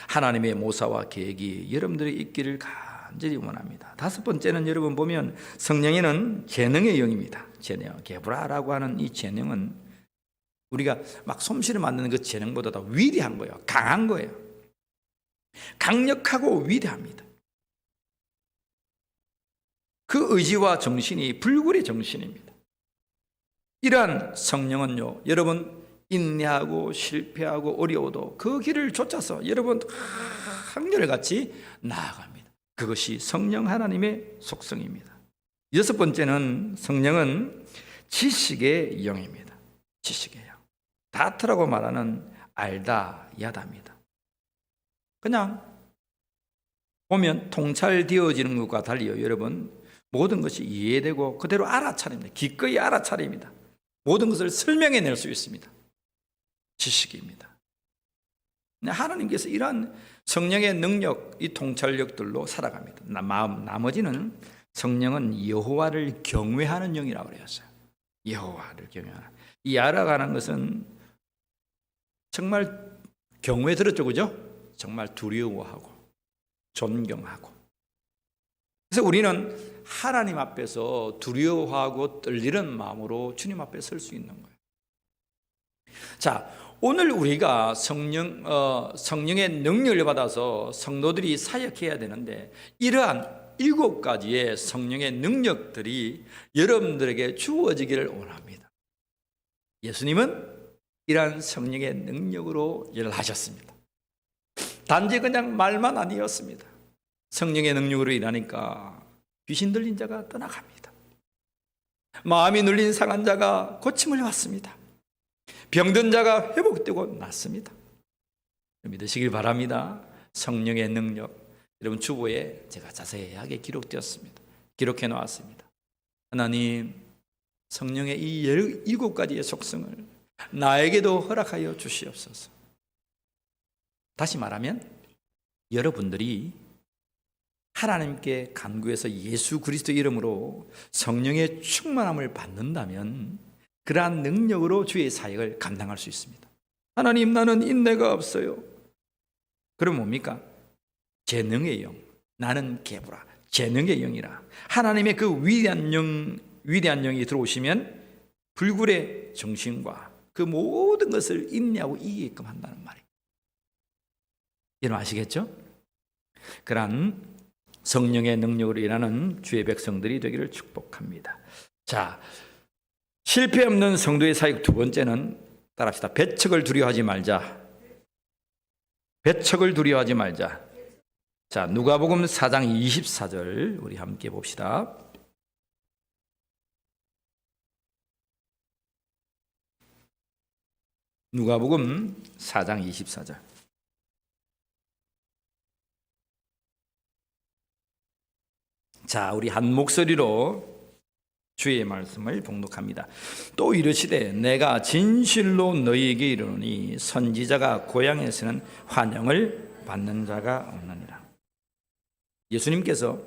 하나님의 모사와 계획이 여러분들이 있기를 간절히 원합니다. 다섯 번째는 여러분 보면 성령에는 재능의 영입니다. 재능, 게브라라고 하는 이 재능은 우리가 막 솜씨를 만드는 그 재능보다 더 위대한 거예요. 강한 거예요. 강력하고 위대합니다. 그 의지와 정신이 불굴의 정신입니다. 이러한 성령은요, 여러분 인내하고 실패하고 어려워도 그 길을 쫓아서 여러분 한결같이 나아갑니다. 그것이 성령 하나님의 속성입니다. 여섯 번째는 성령은 지식의 영입니다. 지식의 영. 다트라고 말하는 알다, 야다입니다. 그냥 보면 통찰되어지는 것과 달리요, 여러분 모든 것이 이해되고 그대로 알아차립니다. 기꺼이 알아차립니다. 모든 것을 설명해낼 수 있습니다. 지식입니다. 하나님께서 이러한 성령의 능력, 이 통찰력들로 살아갑니다. 나머지는 성령은 여호와를 경외하는 영이라고 그랬어요. 여호와를 경외하는. 이 알아가는 것은 정말 경외 들었죠, 그죠? 정말 두려워하고 존경하고. 그래서 우리는 하나님 앞에서 두려워하고 떨리는 마음으로 주님 앞에 설 수 있는 거예요. 자, 오늘 우리가 성령의 능력을 받아서 성도들이 사역해야 되는데 이러한 7가지의 성령의 능력들이 여러분들에게 주어지기를 원합니다. 예수님은 이러한 성령의 능력으로 일을 하셨습니다. 단지 그냥 말만 아니었습니다. 성령의 능력으로 일하니까 귀신 들린 자가 떠나갑니다. 마음이 눌린 상한 자가 고침을 받습니다. 병든 자가 회복되고 낫습니다. 믿으시길 바랍니다. 성령의 능력, 여러분 주보에 제가 자세하게 기록되었습니다. 기록해 놓았습니다. 하나님, 성령의 이 7가지의 속성을 나에게도 허락하여 주시옵소서. 다시 말하면 여러분들이 하나님께 간구해서 예수 그리스도 이름으로 성령의 충만함을 받는다면 그러한 능력으로 주의 사역을 감당할 수 있습니다. 하나님, 나는 인내가 없어요. 그럼 뭡니까? 재능의 영, 나는 게브라, 재능의 영이라. 하나님의 그 위대한 영이 들어오시면 불굴의 정신과 그 모든 것을 인내하고 이기게끔 한다는 말이에요. 여러분 아시겠죠? 그러한 성령의 능력으로 일하는 주의 백성들이 되기를 축복합니다. 자, 실패 없는 성도의 사역 두 번째는 따라합시다. 배척을 두려워하지 말자. 배척을 두려워하지 말자. 자, 누가복음 4장 24절 우리 함께 봅시다. 누가복음 4장 24절. 자, 우리 한 목소리로 주의 말씀을 봉독합니다. 또 이르시되 내가 진실로 너희에게 이르노니 선지자가 고향에서는 환영을 받는 자가 없느니라. 예수님께서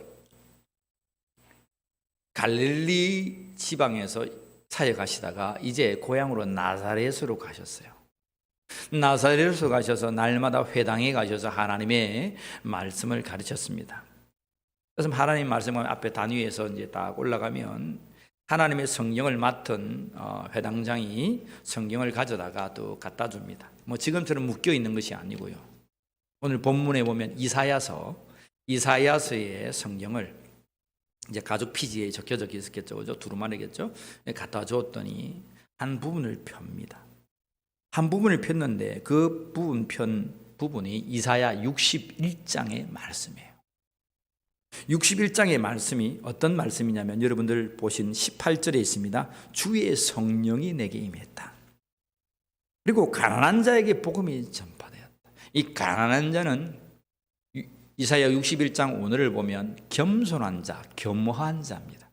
갈릴리 지방에서 사역하시다가 이제 고향으로 나사렛으로 가셨어요. 나사렛으로 가셔서 날마다 회당에 가셔서 하나님의 말씀을 가르쳤습니다. 그래서 하나님 말씀을 앞에 단위에서 이제 딱 올라가면 하나님의 성경을 맡은 회당장이 성경을 가져다가 또 갖다 줍니다. 뭐 지금처럼 묶여 있는 것이 아니고요. 오늘 본문에 보면 이사야서의 성경을 이제 가죽 피지에 적혀져 있었겠죠, 그죠? 두루마리겠죠? 갖다 줬더니 한 부분을 펴니다. 한 부분을 폈는데 그 부분이 이사야 61장의 말씀이에요. 61장의 말씀이 어떤 말씀이냐면 여러분들 보신 18절에 있습니다. 주의 성령이 내게 임했다. 그리고 가난한 자에게 복음이 전파되었다. 이 가난한 자는 이사야 61장 오늘을 보면 겸손한 자, 겸허한 자입니다.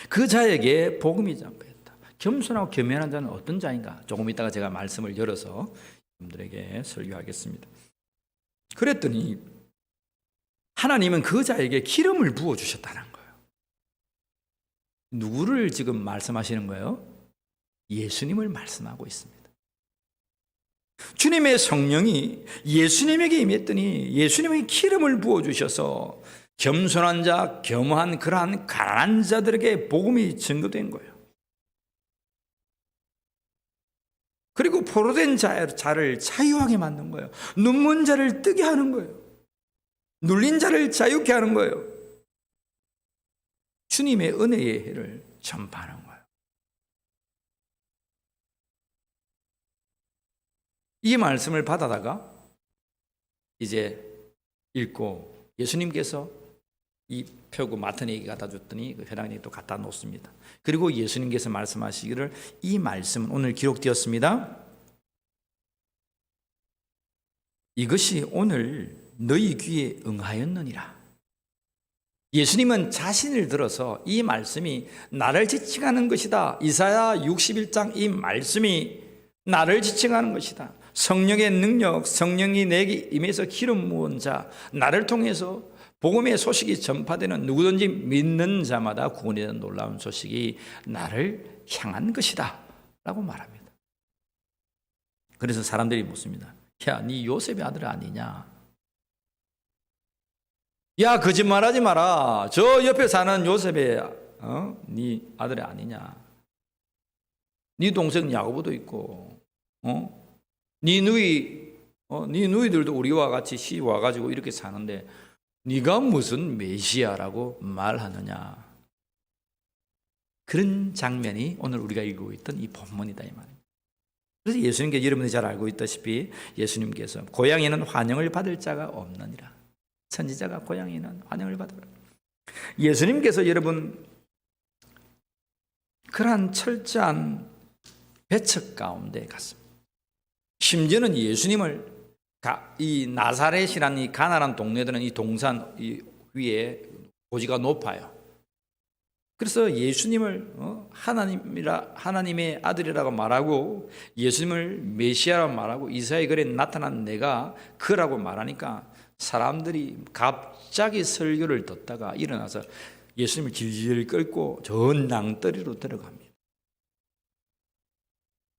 그 자에게 복음이 전파했다. 겸손하고 겸허한 자는 어떤 자인가? 조금 이따가 제가 말씀을 열어서 여러분들에게 설교하겠습니다. 그랬더니 하나님은 그 자에게 기름을 부어주셨다는 거예요. 누구를 지금 말씀하시는 거예요? 예수님을 말씀하고 있습니다. 주님의 성령이 예수님에게 임했더니 예수님의 기름을 부어주셔서 겸손한 자, 겸허한 그러한 가난한 자들에게 복음이 증거된 거예요. 그리고 포로된 자를 자유하게 만든 거예요. 눈먼 자를 뜨게 하는 거예요. 눌린 자를 자유케 하는 거예요. 주님의 은혜의 해를 전파하는 거예요. 이 말씀을 받아다가 이제 읽고 예수님께서 이 표고 맡은 얘기 갖다 줬더니 그 회당에 또 갖다 놓습니다. 그리고 예수님께서 말씀하시기를 이 말씀은 오늘 기록되었습니다. 이것이 오늘 너희 귀에 응하였느니라. 예수님은 자신을 들어서 이 말씀이 나를 지칭하는 것이다. 이사야 61장 이 말씀이 나를 지칭하는 것이다. 성령의 능력, 성령이 내게 임해서 기름 부은 자, 나를 통해서 복음의 소식이 전파되는 누구든지 믿는 자마다 구원에 대한 놀라운 소식이 나를 향한 것이다 라고 말합니다. 그래서 사람들이 묻습니다. 야, 네 요셉의 아들 아니냐? 야, 거짓말하지 마라. 저 옆에 사는 요셉의 네 아들이 아니냐? 네 동생 야고보도 있고, 네 누이들도 우리와 같이 시 와가지고 이렇게 사는데 네가 무슨 메시아라고 말하느냐? 그런 장면이 오늘 우리가 읽고 있던 이 본문이다 이 말입니다. 그래서 예수님께서 여러분이 잘 알고 있다시피 예수님께서 고향에는 환영을 받을 자가 없느니라. 선지자가 고향에는 환영을 받으라. 예수님께서 여러분 그러한 철저한 배척 가운데 갔습니다. 심지어는 예수님을 이 나사렛이라는 이 가나안 동네들은 이 동산 위에 고지가 높아요. 그래서 예수님을 하나님의 아들이라고 말하고 예수님을 메시아라고 말하고 이사야의 글에 나타난 내가 그라고 말하니까 사람들이 갑자기 설교를 듣다가 일어나서 예수님을 질질 끌고 저 낭떠리로 들어갑니다.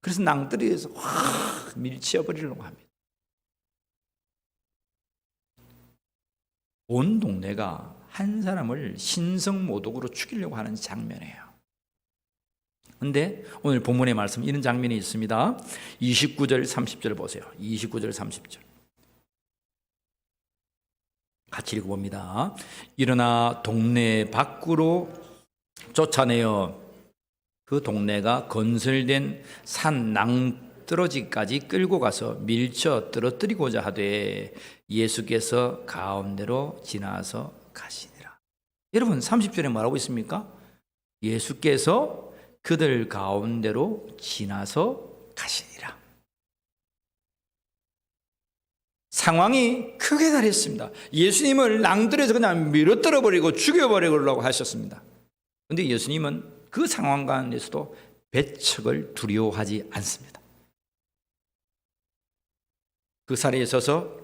그래서 낭떠리에서 확 밀치어버리려고 합니다. 온 동네가 한 사람을 신성모독으로 죽이려고 하는 장면이에요. 그런데 오늘 본문의 말씀 이런 장면이 있습니다. 29절 30절 보세요. 29절 30절 같이 읽어봅니다. 일어나 동네 밖으로 쫓아내어 그 동네가 건설된 산 낭떠러지까지 끌고 가서 밀쳐 떨어뜨리고자 하되 예수께서 가운데로 지나서 가시니라. 여러분 30절에 뭐라고 있습니까? 예수께서 그들 가운데로 지나서 가시니라. 상황이 크게 달했습니다. 예수님을 낭떠러지에서 그냥 밀어떨어 버리고 죽여버리려고 하셨습니다. 그런데 예수님은 그 상황 가운데서도 배척을 두려워하지 않습니다. 그 자리에 서서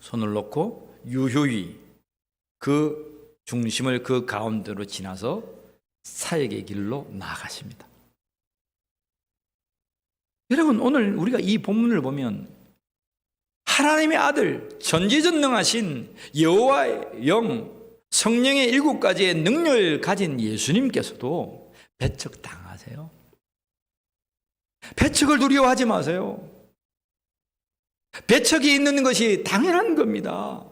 손을 놓고 유효히 그 중심을 그 가운데로 지나서 사역의 길로 나아가십니다. 여러분 오늘 우리가 이 본문을 보면 하나님의 아들 전지전능하신 여호와의 영 성령의 7가지의 능력을 가진 예수님께서도 배척당하세요. 배척을 두려워하지 마세요. 배척이 있는 것이 당연한 겁니다.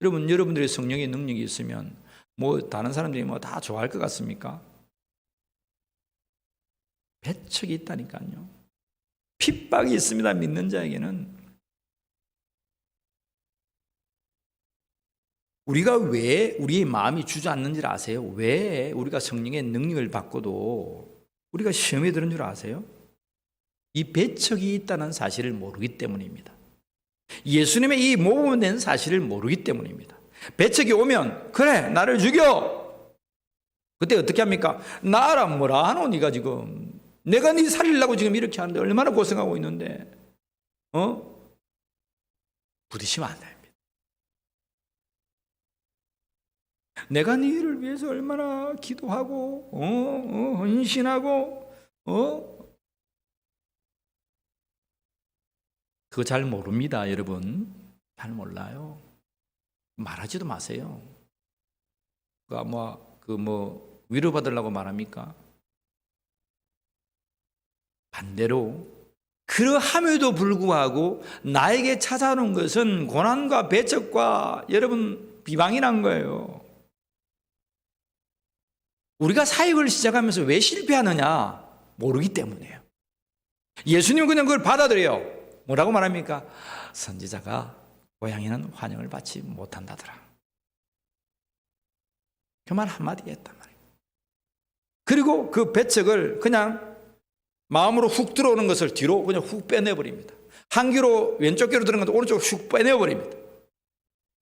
여러분, 여러분들의 성령의 능력이 있으면 뭐 다른 사람들이 뭐 다 좋아할 것 같습니까? 배척이 있다니까요. 핍박이 있습니다. 믿는 자에게는. 우리가 왜 우리의 마음이 주저앉는지를 아세요? 왜 우리가 성령의 능력을 받고도 우리가 시험에 드는 줄 아세요? 이 배척이 있다는 사실을 모르기 때문입니다. 예수님의 이 모범된 사실을 모르기 때문입니다. 배척이 오면 그래 나를 죽여. 그때 어떻게 합니까? 나라 뭐라 하노 네가 지금. 내가 네 살리려고 지금 이렇게 하는데 얼마나 고생하고 있는데 부딪히면 안 됩니다. 내가 너희를 위해서 얼마나 기도하고 헌신하고 그거 잘 모릅니다. 여러분 잘 몰라요. 말하지도 마세요. 위로받으려고 말합니까? 반대로 그러함에도 불구하고 나에게 찾아오는 것은 고난과 배척과 여러분 비방이란 거예요. 우리가 사역을 시작하면서 왜 실패하느냐? 모르기 때문이에요. 예수님은 그냥 그걸 받아들여요. 뭐라고 말합니까? 선지자가 고양이는 환영을 받지 못한다더라. 그 말 한마디 했단 말이에요. 그리고 그 배척을 그냥 마음으로 훅 들어오는 것을 뒤로 그냥 훅 빼내버립니다. 한 귀로 왼쪽 귀로 들어간 것도 오른쪽으로 훅 빼내버립니다.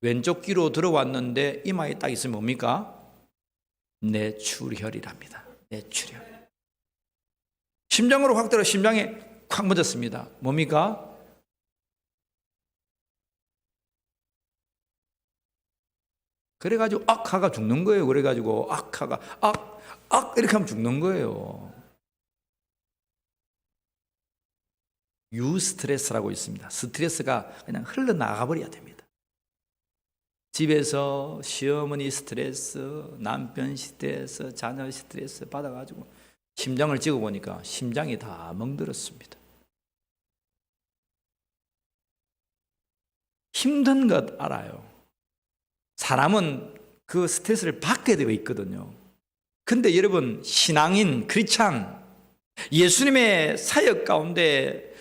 왼쪽 귀로 들어왔는데 이마에 딱 있으면 뭡니까? 뇌출혈이랍니다. 뇌출혈. 심장으로 확 들어 심장에 콱 묻었습니다. 뭡니까? 그래가지고 악하가 죽는 거예요. 그래가지고 악하가 악 이렇게 하면 죽는 거예요. 유스트레스라고 있습니다. 스트레스가 그냥 흘러나가 버려야 됩니다. 집에서 시어머니 스트레스, 남편 스트레스, 자녀 스트레스 받아가지고 심장을 찍어보니까 심장이 다 멍들었습니다. 힘든 것 알아요. 사람은 그 스트레스를 받게 되어 있거든요. 근데 여러분, 신앙인, 크리스찬, 예수님의 사역 가운데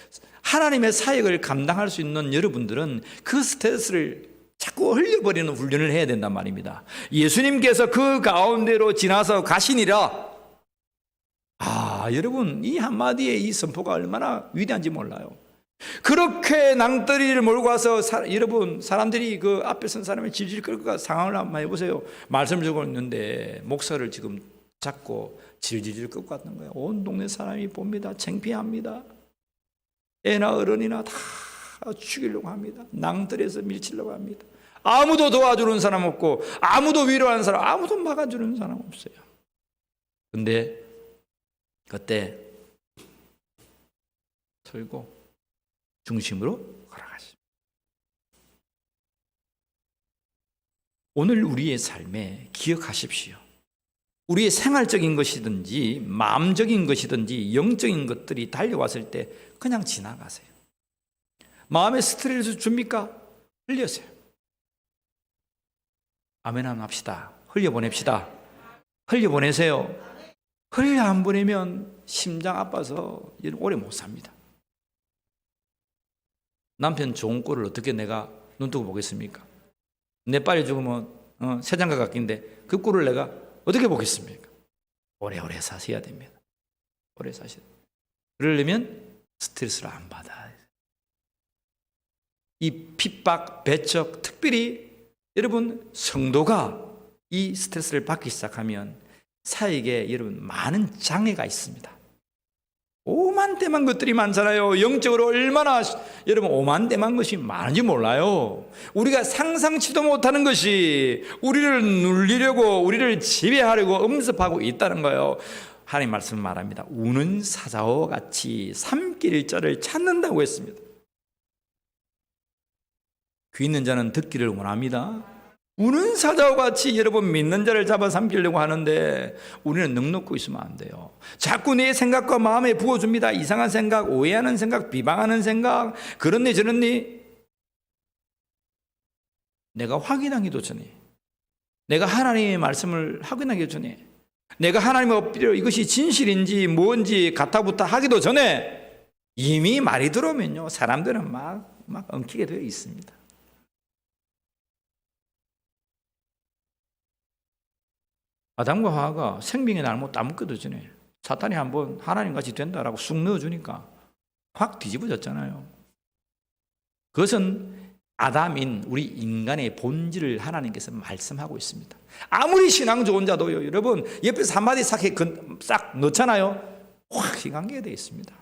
하나님의 사역을 감당할 수 있는 여러분들은 그 스트레스를 자꾸 흘려버리는 훈련을 해야 된단 말입니다. 예수님께서 그 가운데로 지나서 가시니라. 여러분, 이 한마디의 이 선포가 얼마나 위대한지 몰라요. 그렇게 낭떠러리를 몰고 와서 여러분, 사람들이 그 앞에 선 사람을 질질 끌고 가 상황을 한번 해보세요. 말씀을 주고 있는데 목사를 지금 잡고 질질 끌고 갔던 거예요. 온 동네 사람이 봅니다. 창피합니다. 애나 어른이나 다 죽이려고 합니다. 낭떠러리에서 밀치려고 합니다. 아무도 도와주는 사람 없고, 아무도 위로하는 사람, 아무도 막아주는 사람 없어요. 근데 그때 설고 중심으로 걸어가십니다. 오늘 우리의 삶에 기억하십시오. 우리의 생활적인 것이든지 마음적인 것이든지 영적인 것들이 달려왔을 때 그냥 지나가세요. 마음에 스트레스 줍니까? 흘려세요. 아멘 한번 합시다. 흘려보냅시다. 흘려보내세요. 흘려 안 보내면 심장 아파서 오래 못 삽니다. 남편 좋은 꼴을 어떻게 내가 눈뜨고 보겠습니까? 내 빨리 죽으면 새장과 같긴데 그 꼴을 내가 어떻게 보겠습니까? 오래오래 사셔야 됩니다. 오래 사셔야 됩니다. 그러려면 스트레스를 안 받아야 돼요. 이 핍박, 배척, 특별히 여러분 성도가 이 스트레스를 받기 시작하면 사역에 여러분 많은 장애가 있습니다. 오만대만 것들이 많잖아요. 영적으로 얼마나 여러분 오만대만 것이 많은지 몰라요. 우리가 상상치도 못하는 것이 우리를 눌리려고, 우리를 지배하려고 음습하고 있다는 거예요. 하나님 말씀 말합니다. 우는 사자와 같이 삼킬 자를 찾는다고 했습니다. 귀 있는 자는 듣기를 원합니다. 우는 사자와 같이 여러분 믿는 자를 잡아 삼키려고 하는데 우리는 넉넉고 있으면 안 돼요. 자꾸 내 생각과 마음에 부어줍니다. 이상한 생각, 오해하는 생각, 비방하는 생각, 그렇니 저렇니. 내가 확인하기도 전에, 내가 하나님의 말씀을 확인하기 전에, 내가 하나님의 엎드려 이것이 진실인지 뭔지 가타부타 하기도 전에 이미 말이 들어오면요 사람들은 막 엉키게 되어 있습니다. 아담과 하와가 생명의 나무 따먹기도 전에 사탄이 한번 하나님같이 된다라고 쑥 넣어주니까 확 뒤집어졌잖아요. 그것은 아담인 우리 인간의 본질을 하나님께서 말씀하고 있습니다. 아무리 신앙 좋은 자도요, 여러분 옆에서 한마디 싹 넣잖아요, 확 희강하게 되어 있습니다.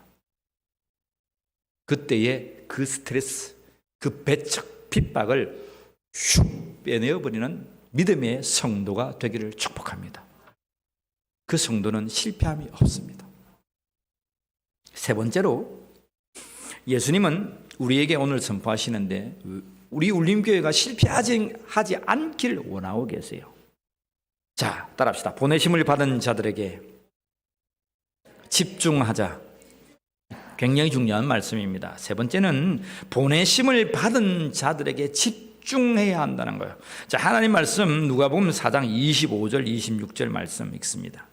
그때의 그 스트레스, 그 배척, 핍박을 슉 빼내어버리는 믿음의 성도가 되기를 축복합니다. 그 성도는 실패함이 없습니다. 세 번째로, 예수님은 우리에게 오늘 선포하시는데 우리 울림교회가 실패하지 않기를 원하고 계세요. 자, 따라합시다. 보내심을 받은 자들에게 집중하자. 굉장히 중요한 말씀입니다. 세 번째는 보내심을 받은 자들에게 집중해야 한다는 거예요. 자, 하나님 말씀 누가복음 4장 25절 26절 말씀 읽습니다.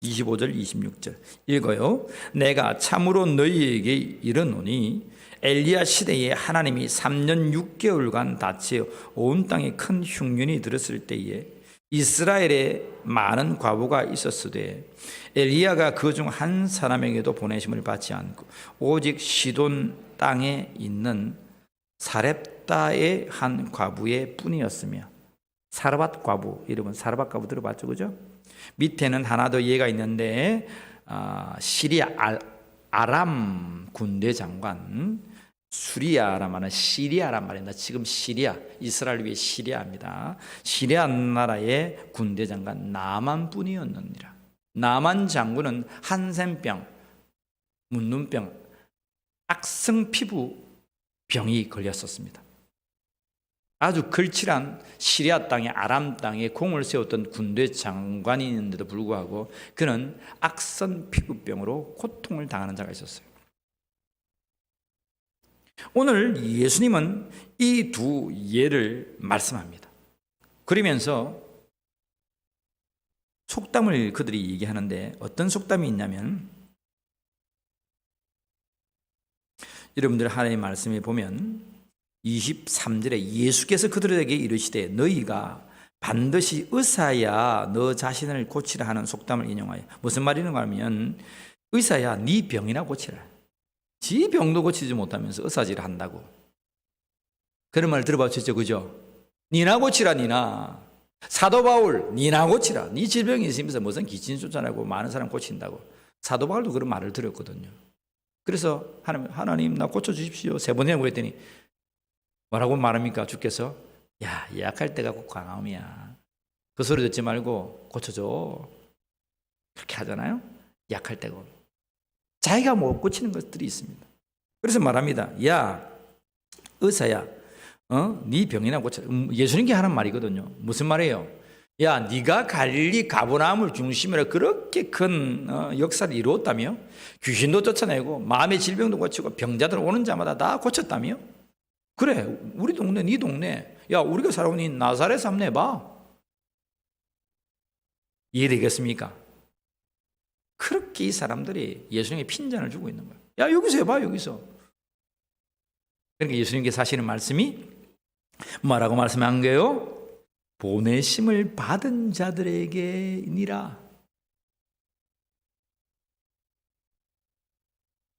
25절 26절 읽어요. 내가 참으로 너희에게 이르노니 엘리야 시대에 하나님이 3년 6개월간 다치어 온 땅에 큰 흉년이 들었을 때에 이스라엘에 많은 과부가 있었으되 엘리야가 그 중 한 사람에게도 보내심을 받지 않고 오직 시돈 땅에 있는 사렙다의 한 과부의 뿐이었으며. 사르밧 과부, 이름은 사르밧 과부 들어봤죠, 그죠? 밑에는 하나 더 예가 있는데 시리아 아람 군대 장관, 수리아란 말은 시리아란 말입니다. 지금 시리아, 이스라엘 위에 시리아입니다. 시리아 나라의 군대 장관 나만뿐이었느니라. 나만 장군은 한센병, 문눈병, 악성 피부 병이 걸렸었습니다. 아주 걸칠한 시리아 땅에 아람 땅에 공을 세웠던 군대 장관이었는데도 불구하고 그는 악성 피부병으로 고통을 당하는 자가 있었어요. 오늘 예수님은 이 두 예를 말씀합니다. 그러면서 속담을 그들이 얘기하는데 어떤 속담이 있냐면, 여러분들 하나님의 말씀에 보면 23절에 예수께서 그들에게 이르시되 너희가 반드시 의사야 너 자신을 고치라 하는 속담을 인용하여, 무슨 말이는가 하면 의사야 네 병이나 고치라. 지 병도 고치지 못하면서 의사질 한다고. 그런 말 들어봤죠, 그죠? 니나 고치라. 니나 사도 바울 니나 고치라. 네 질병이 있으면서 무슨 기침 쫓아내고 많은 사람 고친다고. 사도 바울도 그런 말을 들었거든요. 그래서 하나님 나 고쳐주십시오 3번 해고 했더니 뭐라고 말합니까? 주께서 야 예약할 때가 곧 광화음이야. 그 소리 듣지 말고 고쳐줘. 그렇게 하잖아요. 예약할 때고. 자기가 못 고치는 것들이 있습니다. 그래서 말합니다. 야 의사야 네 병이나 고쳐라. 예수님께 하는 말이거든요. 무슨 말이에요? 야 네가 갈릴리 가버나움을 중심으로 그렇게 큰 역사를 이루었다며, 귀신도 쫓아내고 마음의 질병도 고치고 병자들 오는 자마다 다 고쳤다며. 그래 우리 동네 네 동네 야 우리가 살아온 이 나사렛 한번 해봐. 이해되겠습니까? 그렇게 이 사람들이 예수님께 핀잔을 주고 있는 거예요. 야 여기서 해봐 여기서. 그러니까 예수님께서 하시는 말씀이 뭐라고 말씀한 거예요? 보내심을 받은 자들에게니라.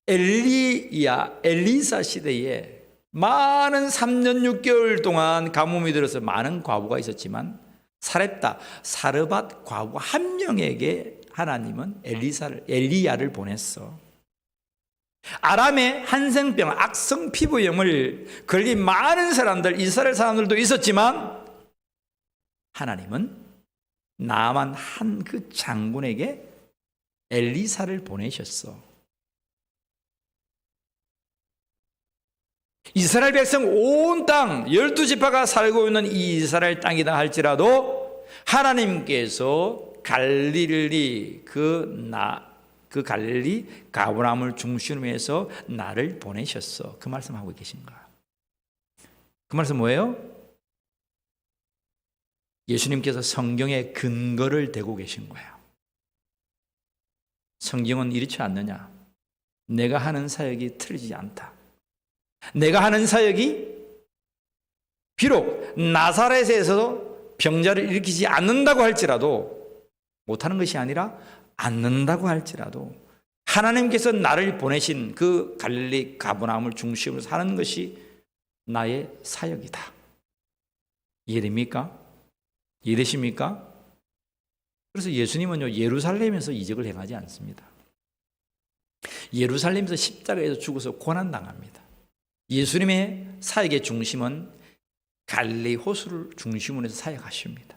엘리사 시대에 많은 3년 6개월 동안 가뭄이 들어서 많은 과부가 있었지만 사르밧 과부 한 명에게 하나님은 엘리야를 보냈어. 아람의 한센병, 악성 피부염을 걸린 많은 사람들, 이스라엘 사람들도 있었지만 하나님은 나만 한 그 장군에게 엘리사를 보내셨어. 이스라엘 백성 온 땅 12지파가 살고 있는 이 이스라엘 땅이다 할지라도 하나님께서 갈릴리 그 갈릴리 가버나움을 중심으로 해서 나를 보내셨어. 그 말씀하고 계신 거야. 그 말씀 뭐예요? 예수님께서 성경의 근거를 대고 계신 거예요. 성경은 이렇지 않느냐? 내가 하는 사역이 틀리지 않다. 내가 하는 사역이 비록 나사렛에서도 병자를 일으키지 않는다고 할지라도, 못하는 것이 아니라 않는다고 할지라도 하나님께서 나를 보내신 그 갈릴리 가버나움을 중심으로 사는 것이 나의 사역이다. 이해됩니까? 이해되십니까? 그래서 예수님은요 예루살렘에서 이적을 행하지 않습니다. 예루살렘에서 십자가에서 죽어서 고난당합니다. 예수님의 사역의 중심은 갈릴리 호수를 중심으로 해서 사역하십니다.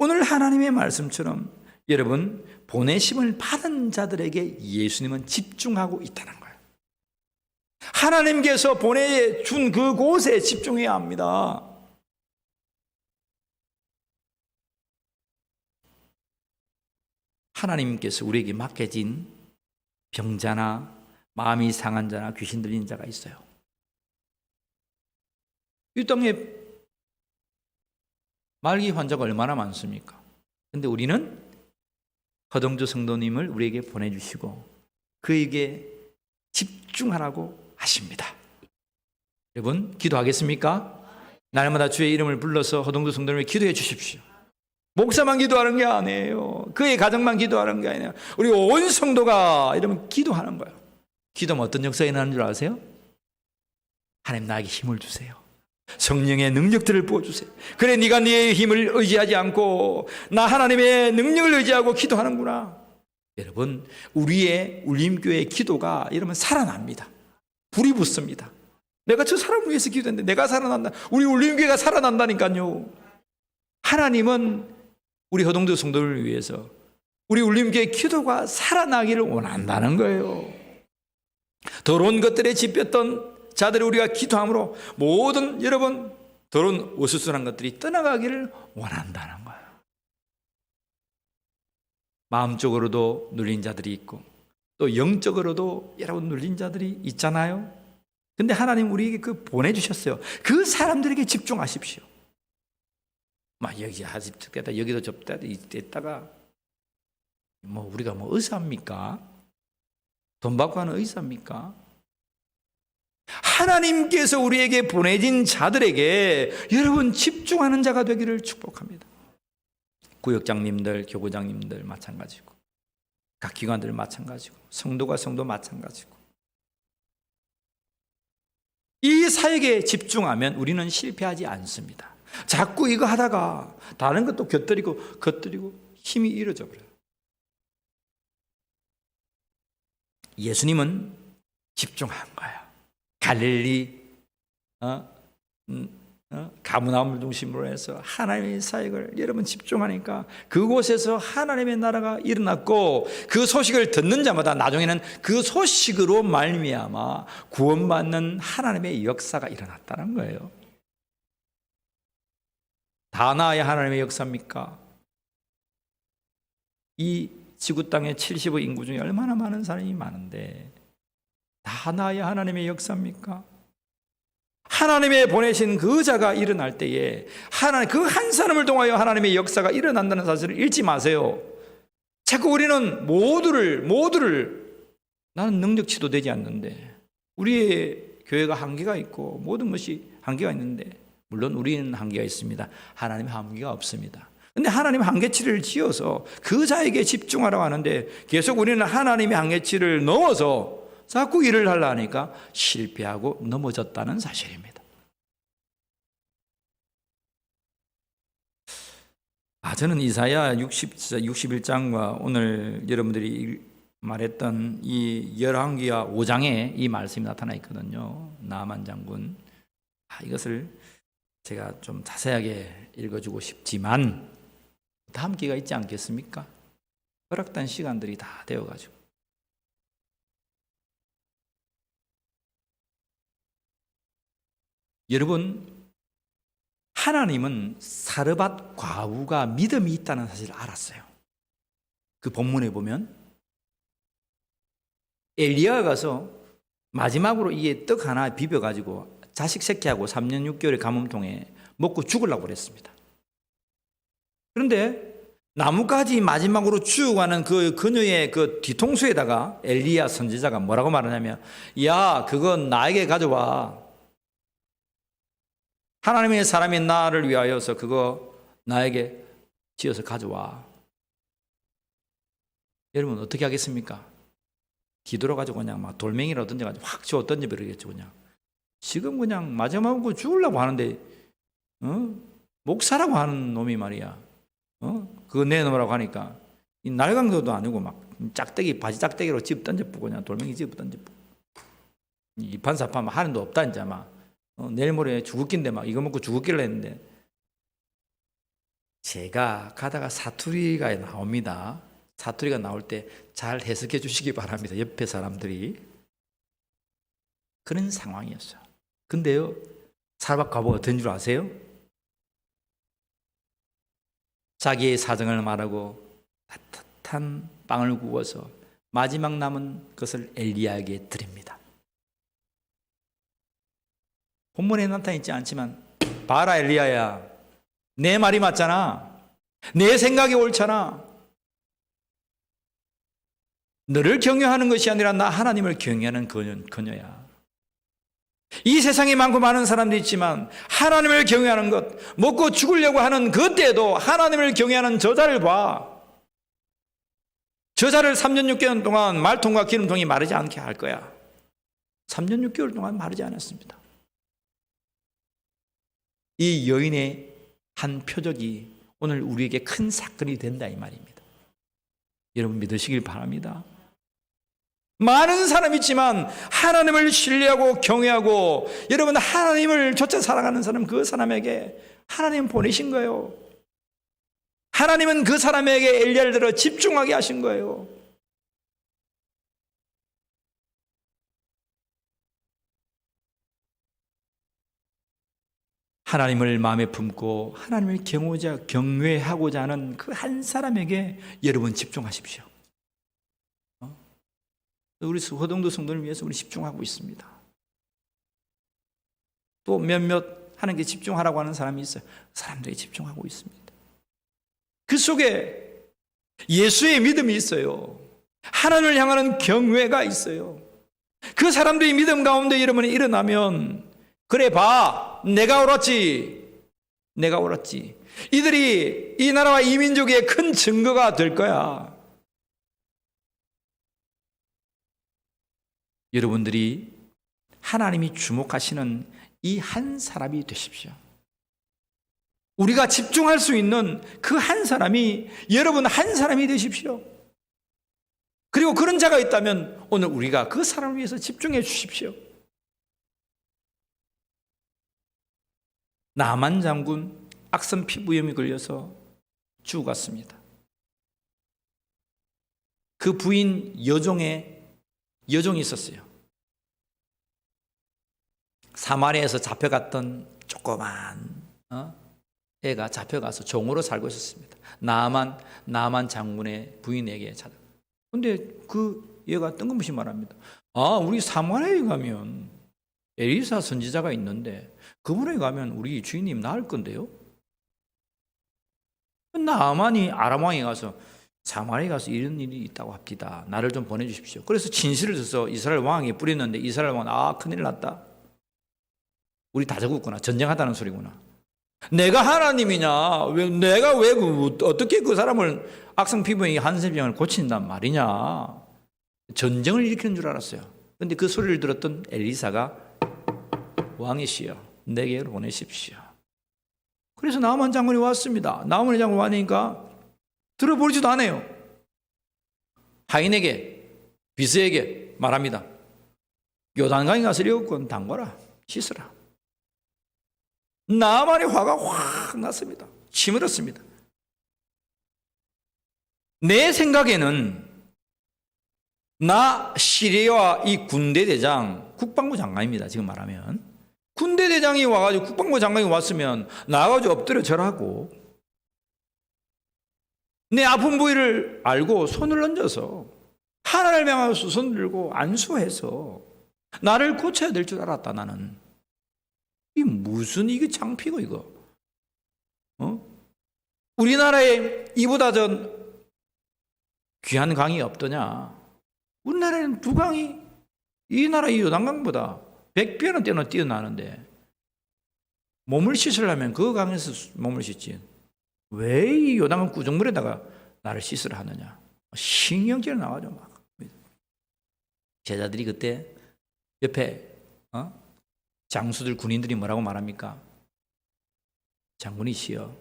오늘 하나님의 말씀처럼 여러분 보내심을 받은 자들에게 예수님은 집중하고 있다는 거예요. 하나님께서 보내준 그곳에 집중해야 합니다. 하나님께서 우리에게 맡겨진 병자나 마음이 상한 자나 귀신 들린 자가 있어요. 이 땅에 말기 환자가 얼마나 많습니까? 근데 우리는 허동주 성도님을 우리에게 보내주시고 그에게 집중하라고 하십니다. 여러분 기도하겠습니까? 날마다 주의 이름을 불러서 허동주 성도님을 기도해 주십시오. 목사만 기도하는 게 아니에요. 그의 가정만 기도하는 게 아니에요. 우리 온 성도가 이러면 기도하는 거예요. 기도하면 어떤 역사가 일어나는 줄 아세요? 하나님 나에게 힘을 주세요. 성령의 능력들을 부어주세요. 그래 네가 네 힘을 의지하지 않고 나 하나님의 능력을 의지하고 기도하는구나. 여러분 우리의 울림교회의 기도가 이러면 살아납니다. 불이 붙습니다. 내가 저 사람을 위해서 기도했는데 내가 살아난다. 우리 울림교회가 살아난다니까요. 하나님은 우리 허동주 성도를 위해서 우리 울림교회의 기도가 살아나기를 원한다는 거예요. 더러운 것들에 집혔던 자들을 우리가 기도함으로 모든 여러분 더러운 어수선한 것들이 떠나가기를 원한다는 거예요. 마음적으로도 눌린 자들이 있고 또 영적으로도 여러분 눌린 자들이 있잖아요. 근데 하나님 우리에게 그 보내주셨어요. 그 사람들에게 집중하십시오. 막 여기 하집됐다 여기도 접다 있다가 뭐 우리가 뭐 의사입니까? 돈 받고 하는 의사입니까? 하나님께서 우리에게 보내진 자들에게 여러분 집중하는 자가 되기를 축복합니다. 구역장님들, 교구장님들 마찬가지고 각 기관들 마찬가지고 성도가 성도 마찬가지고 이 사역에 집중하면 우리는 실패하지 않습니다. 자꾸 이거 하다가 다른 것도 곁들이고 힘이 잃어져 버려요. 예수님은 집중한 거예요. 갈릴리 가문함을 중심으로 해서 하나님의 사역을 여러분 집중하니까 그곳에서 하나님의 나라가 일어났고 그 소식을 듣는 자마다 나중에는 그 소식으로 말미암아 구원받는 하나님의 역사가 일어났다는 거예요. 다 나아야 하나님의 역사입니까? 이 지구 땅에 70억 인구 중에 얼마나 많은 사람이 많은데 다 나아야 하나님의 역사입니까? 하나님의 보내신 그 자가 일어날 때에 하나님 그 한 사람을 통하여 하나님의 역사가 일어난다는 사실을 잊지 마세요. 자꾸 우리는 모두를 나는 능력치도 되지 않는데 우리의 교회가 한계가 있고 모든 것이 한계가 있는데 물론 우리는 한계가 있습니다. 하나님은 한계가 없습니다. 근데 하나님 한계치를 지어서 그 자에게 집중하라고 하는데 계속 우리는 하나님의 한계치를 넘어서 자꾸 일을 하려니까 실패하고 넘어졌다는 사실입니다. 저는 이사야 61장과 오늘 여러분들이 말했던 이 열왕기하 5장에 이 말씀이 나타나 있거든요. 나만 장군. 이것을 제가 좀 자세하게 읽어주고 싶지만 다음 기회가 있지 않겠습니까? 허락된 시간들이 다 되어가지고 여러분 하나님은 사르밧 과부가 믿음이 있다는 사실을 알았어요. 그 본문에 보면 엘리야가 가서 마지막으로 이게 떡 하나 비벼가지고 자식 새끼하고 3년 6개월의 가뭄통에 먹고 죽으려고 그랬습니다. 그런데 나뭇가지 마지막으로 죽어가는 그 그녀의 그 뒤통수에다가 엘리야 선지자가 뭐라고 말하냐면 야 그거 나에게 가져와. 하나님의 사람인 나를 위하여서 그거 나에게 지어서 가져와. 여러분 어떻게 하겠습니까? 기도로 가지고 그냥 막 돌멩이로 던져가지고 확 지워 던져버리겠죠. 그냥 지금 그냥 마지막으로 죽으려고 하는데 목사라고 하는 놈이 말이야 그거 내놓으라고 하니까 이 날강도도 아니고 막 짝대기 바지 짝대기로 집 던져보고 그냥 돌멩이 집 던져보고 이 판사파면 하는도 없다 이제 막 내일 모레 죽을긴데 막 이거 먹고 죽을길래 했는데 제가 가다가 사투리가 나옵니다. 사투리가 나올 때 잘 해석해 주시기 바랍니다. 옆에 사람들이 그런 상황이었어요. 근데요 사르밧 과부가 어떤 줄 아세요? 자기의 사정을 말하고 따뜻한 빵을 구워서 마지막 남은 것을 엘리야에게 드립니다. 본문에 나타나 있지 않지만 봐라 엘리야야 내 말이 맞잖아. 내 생각이 옳잖아. 너를 경외하는 것이 아니라 나 하나님을 경외하는 그녀야. 이 세상에 많고 많은 사람들이 있지만 하나님을 경외하는 것, 먹고 죽으려고 하는 그때도 하나님을 경외하는 저자를 봐. 저자를 3년 6개월 동안 말통과 기름통이 마르지 않게 할 거야. 3년 6개월 동안 마르지 않았습니다. 이 여인의 한 표적이 오늘 우리에게 큰 사건이 된다 이 말입니다. 여러분 믿으시길 바랍니다. 많은 사람이 있지만 하나님을 신뢰하고 경외하고 여러분 하나님을 쫓아 살아가는 사람, 그 사람에게 하나님 보내신 거예요. 하나님은 그 사람에게 엘리야를 들어 집중하게 하신 거예요. 하나님을 마음에 품고 하나님을 경외하고자 하는 그 한 사람에게 여러분 집중하십시오. 우리 호동도 성도를 위해서 우리 집중하고 있습니다. 또 몇몇 하나님께 집중하라고 하는 사람이 있어요. 사람들이 집중하고 있습니다. 그 속에 예수의 믿음이 있어요. 하나님을 향하는 경외가 있어요. 그 사람들이 믿음 가운데 여러분이 일어나면 그래 봐, 내가 옳았지. 이들이 이 나라와 이 민족의 큰 증거가 될 거야. 여러분들이 하나님이 주목하시는 이 한 사람이 되십시오. 우리가 집중할 수 있는 그 한 사람이 여러분 한 사람이 되십시오. 그리고 그런 자가 있다면 오늘 우리가 그 사람을 위해서 집중해 주십시오. 나만 장군 악성 피부염이 걸려서 죽었습니다. 그 부인 여종이 있었어요. 사마리아에서 잡혀갔던 조그만 애가 잡혀가서 종으로 살고 있었습니다. 나만 장군의 부인에게 찾아. 근데 그 얘가 뜬금없이 말합니다. 우리 사마리아에 가면 엘리사 선지자가 있는데 그분에 가면 우리 주인님 나을 건데요. 나만이 아람 왕에 가서 사마리아에 가서 이런 일이 있다고 합디다. 나를 좀 보내주십시오. 그래서 진실을 써서 이스라엘 왕에게 뿌렸는데 이스라엘 왕은 큰일 났다. 우리 다 죽었구나. 전쟁하다는 소리구나. 내가 하나님이냐? 내가 어떻게 그 사람을 악성 피부의 한센병을 고친단 말이냐? 전쟁을 일으키는 줄 알았어요. 그런데 그 소리를 들었던 엘리사가 왕이시여 내게 보내십시오. 그래서 나만 장군이 왔습니다. 나만 장군이 왔으니까 들어보지도 않아요. 하인에게 비스에게 말합니다. 요단강에 가서 7번 담궈라. 씻으라. 나만의 화가 확 났습니다. 치밀었습니다. 내 생각에는 나 시리아와 이 군대 대장, 국방부 장관입니다. 지금 말하면 군대 대장이 와가지고 국방부 장관이 왔으면 나가가지고 엎드려 절하고 내 아픈 부위를 알고 손을 얹어서 하나님을 향해서 손 들고 안수해서 나를 고쳐야 될 줄 알았다. 나는 이게 창피고 이거 우리나라에 이보다 전 귀한 강이 없더냐. 우리나라에는 두 강이 이 나라 이 요단강보다 100배는 뛰어나는데 몸을 씻으려면 그 강에서 몸을 씻지 왜 이 요단강 구정물에다가 나를 씻으라 하느냐. 신경질 나가죠. 막 제자들이 그때 옆에 장수들 군인들이 뭐라고 말합니까? 장군이시여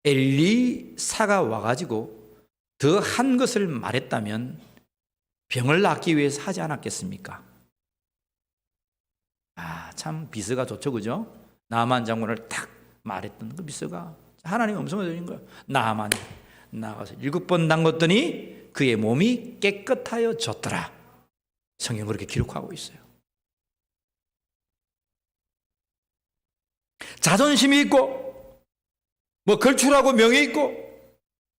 엘리사가 와가지고 더 한 것을 말했다면 병을 낫기 위해서 하지 않았겠습니까? 참 비서가 좋죠, 그죠? 나만 장군을 탁 말했던 그 비서가 하나님 음성을 들린 거예요. 나만이 나가서 7번 담궜더니 그의 몸이 깨끗하여졌더라. 성경 그렇게 기록하고 있어요. 자존심이 있고 걸출하고 명예 있고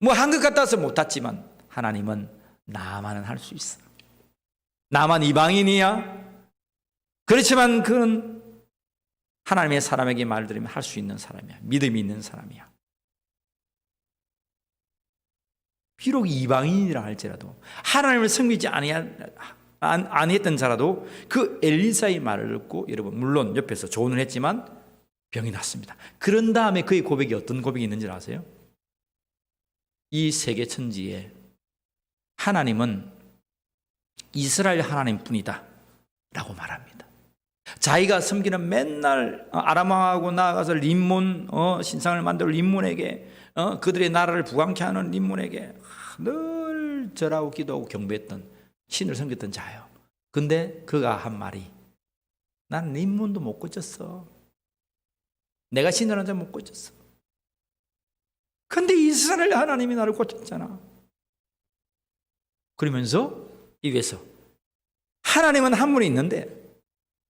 한것 같아서 못했지만 하나님은 나만은 할 수 있어. 나만 이방인이야. 그렇지만 그는 하나님의 사람에게 말 들으면 할 수 있는 사람이야. 믿음이 있는 사람이야. 비록 이방인이라 할지라도 하나님을 섬기지 아니했던 자라도 그 엘리사의 말을 듣고 여러분 물론 옆에서 조언을 했지만 병이 났습니다. 그런 다음에 그의 고백이 어떤 고백이 있는지 아세요? 이 세계 천지에 하나님은 이스라엘 하나님뿐이다 라고 말합니다. 자기가 섬기는 맨날 아람왕하고 나아가서 림몬 신상을 만들어 림몬에게 그들의 나라를 부강케 하는 림몬에게 늘 절하고 기도하고 경배했던 신을 섬겼던 자예요. 근데 그가 한 말이 난 림몬도 못 고쳤어. 내가 신을 한 자 못 고쳤어. 근데 이스라엘 하나님이 나를 고쳤잖아. 그러면서 입에서 하나님은 한 분이 있는데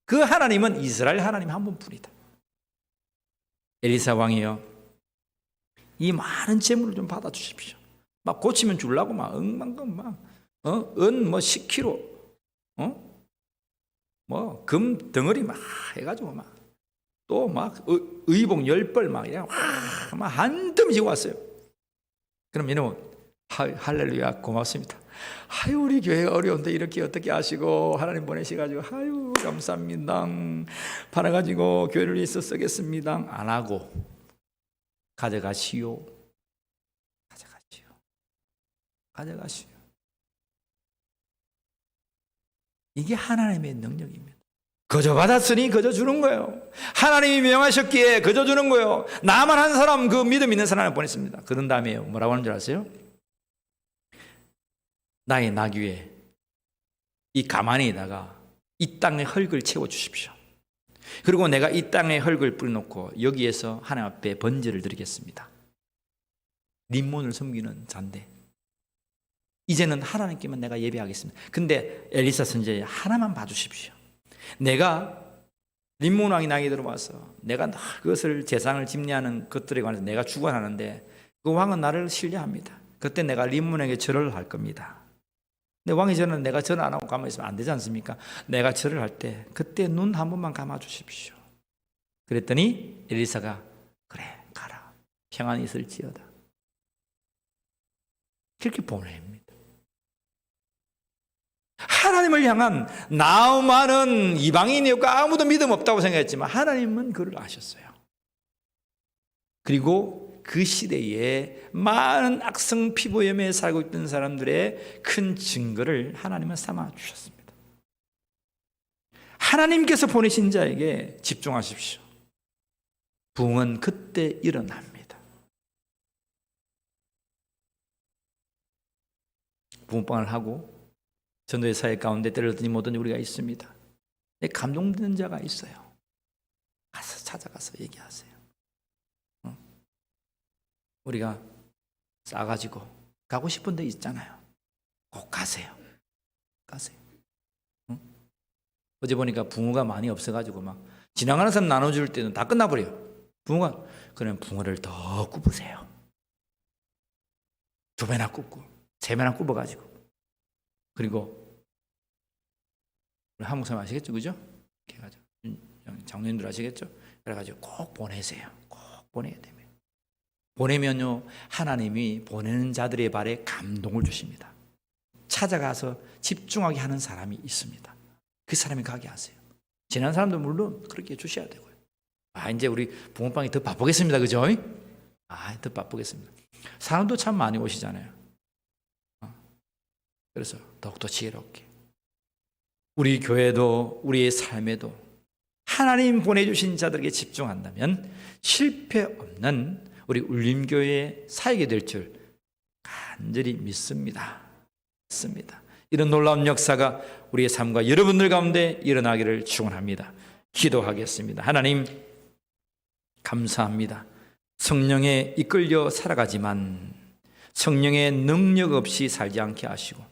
그 하나님은 이스라엘 하나님 한 분뿐이다. 엘리사 왕이요, 이 많은 재물을 좀 받아주십시오. 막 고치면 주려고 막 엉망금 은 10kg, 금 덩어리 막 해가지고 막 또 막 의복 10벌 막 한 뜸씩 왔어요. 그럼 여러분 할렐루야 고맙습니다. 아유 우리 교회가 어려운데 이렇게 어떻게 하시고 하나님 보내셔가지고 아유 감사합니다. 받아가지고 교회를 위해서 쓰겠습니다. 안 하고 가져가시오. 이게 하나님의 능력입니다. 거저 받았으니 거저 주는 거예요. 하나님이 명하셨기에 거저 주는 거예요. 나만 한 사람 그 믿음 있는 사람을 보냈습니다. 그런 다음에 뭐라고 하는 줄 아세요? 나의 나귀에 이 가마니에다가 이 땅의 흙을 채워주십시오. 그리고 내가 이 땅에 흙을 뿌려놓고 여기에서 하나님 앞에 번제를 드리겠습니다. 림몬을 섬기는 자인데 이제는 하나님께만 내가 예배하겠습니다. 근데 엘리사 선지자 하나만 봐주십시오. 내가 림몬 왕이 나에게 들어와서 내가 그것을 재상을 집례하는 것들에 관해서 내가 주관하는데 그 왕은 나를 신뢰합니다. 그때 내가 림몬에게 절을 할 겁니다. 근데 왕이 저는 내가 절을 안 하고 가만히 있으면 안 되지 않습니까? 내가 절을 할 때 그때 눈 한 번만 감아 주십시오. 그랬더니 엘리사가 그래 가라 평안히 있을지어다 그렇게 보냅니다. 하나님을 향한 나우만은 이방인이었고 아무도 믿음 없다고 생각했지만 하나님은 그를 아셨어요. 그리고 그 시대에 많은 악성 피부염에 살고 있던 사람들의 큰 증거를 하나님은 삼아 주셨습니다. 하나님께서 보내신 자에게 집중하십시오. 부흥은 그때 일어납니다. 부흥방을 하고 전도의 사회 가운데 때려더니 뭐든지 우리가 있습니다. 감동되는 자가 있어요. 가서 찾아가서 얘기하세요. 우리가 싸가지고 가고 싶은 데 있잖아요. 꼭 가세요. 어제 보니까 붕어가 많이 없어가지고 막 지나가는 사람 나눠줄 때는 다 끝나버려요. 붕어가 그러면 붕어를 더 굽으세요. 2배나 굽고 3배나 굽어가지고 그리고 우리 한국 사람 아시겠죠, 그죠? 그래가지고 장로님들 아시겠죠? 그래가지고 꼭 보내세요. 꼭 보내야 됩니다. 보내면요 하나님이 보내는 자들의 발에 감동을 주십니다. 찾아가서 집중하게 하는 사람이 있습니다. 그 사람이 가게 하세요. 지난 사람도 물론 그렇게 해주셔야 되고요. 이제 우리 붕어빵이 더 바쁘겠습니다, 그죠? 더 바쁘겠습니다. 사람도 참 많이 오시잖아요. 그래서 더욱더 지혜롭게 우리 교회도 우리의 삶에도 하나님 보내주신 자들에게 집중한다면 실패 없는 우리 울림교회에 살게 될 줄 간절히 믿습니다. 이런 놀라운 역사가 우리의 삶과 여러분들 가운데 일어나기를 축원합니다. 기도하겠습니다. 하나님 감사합니다. 성령에 이끌려 살아가지만 성령의 능력 없이 살지 않게 하시고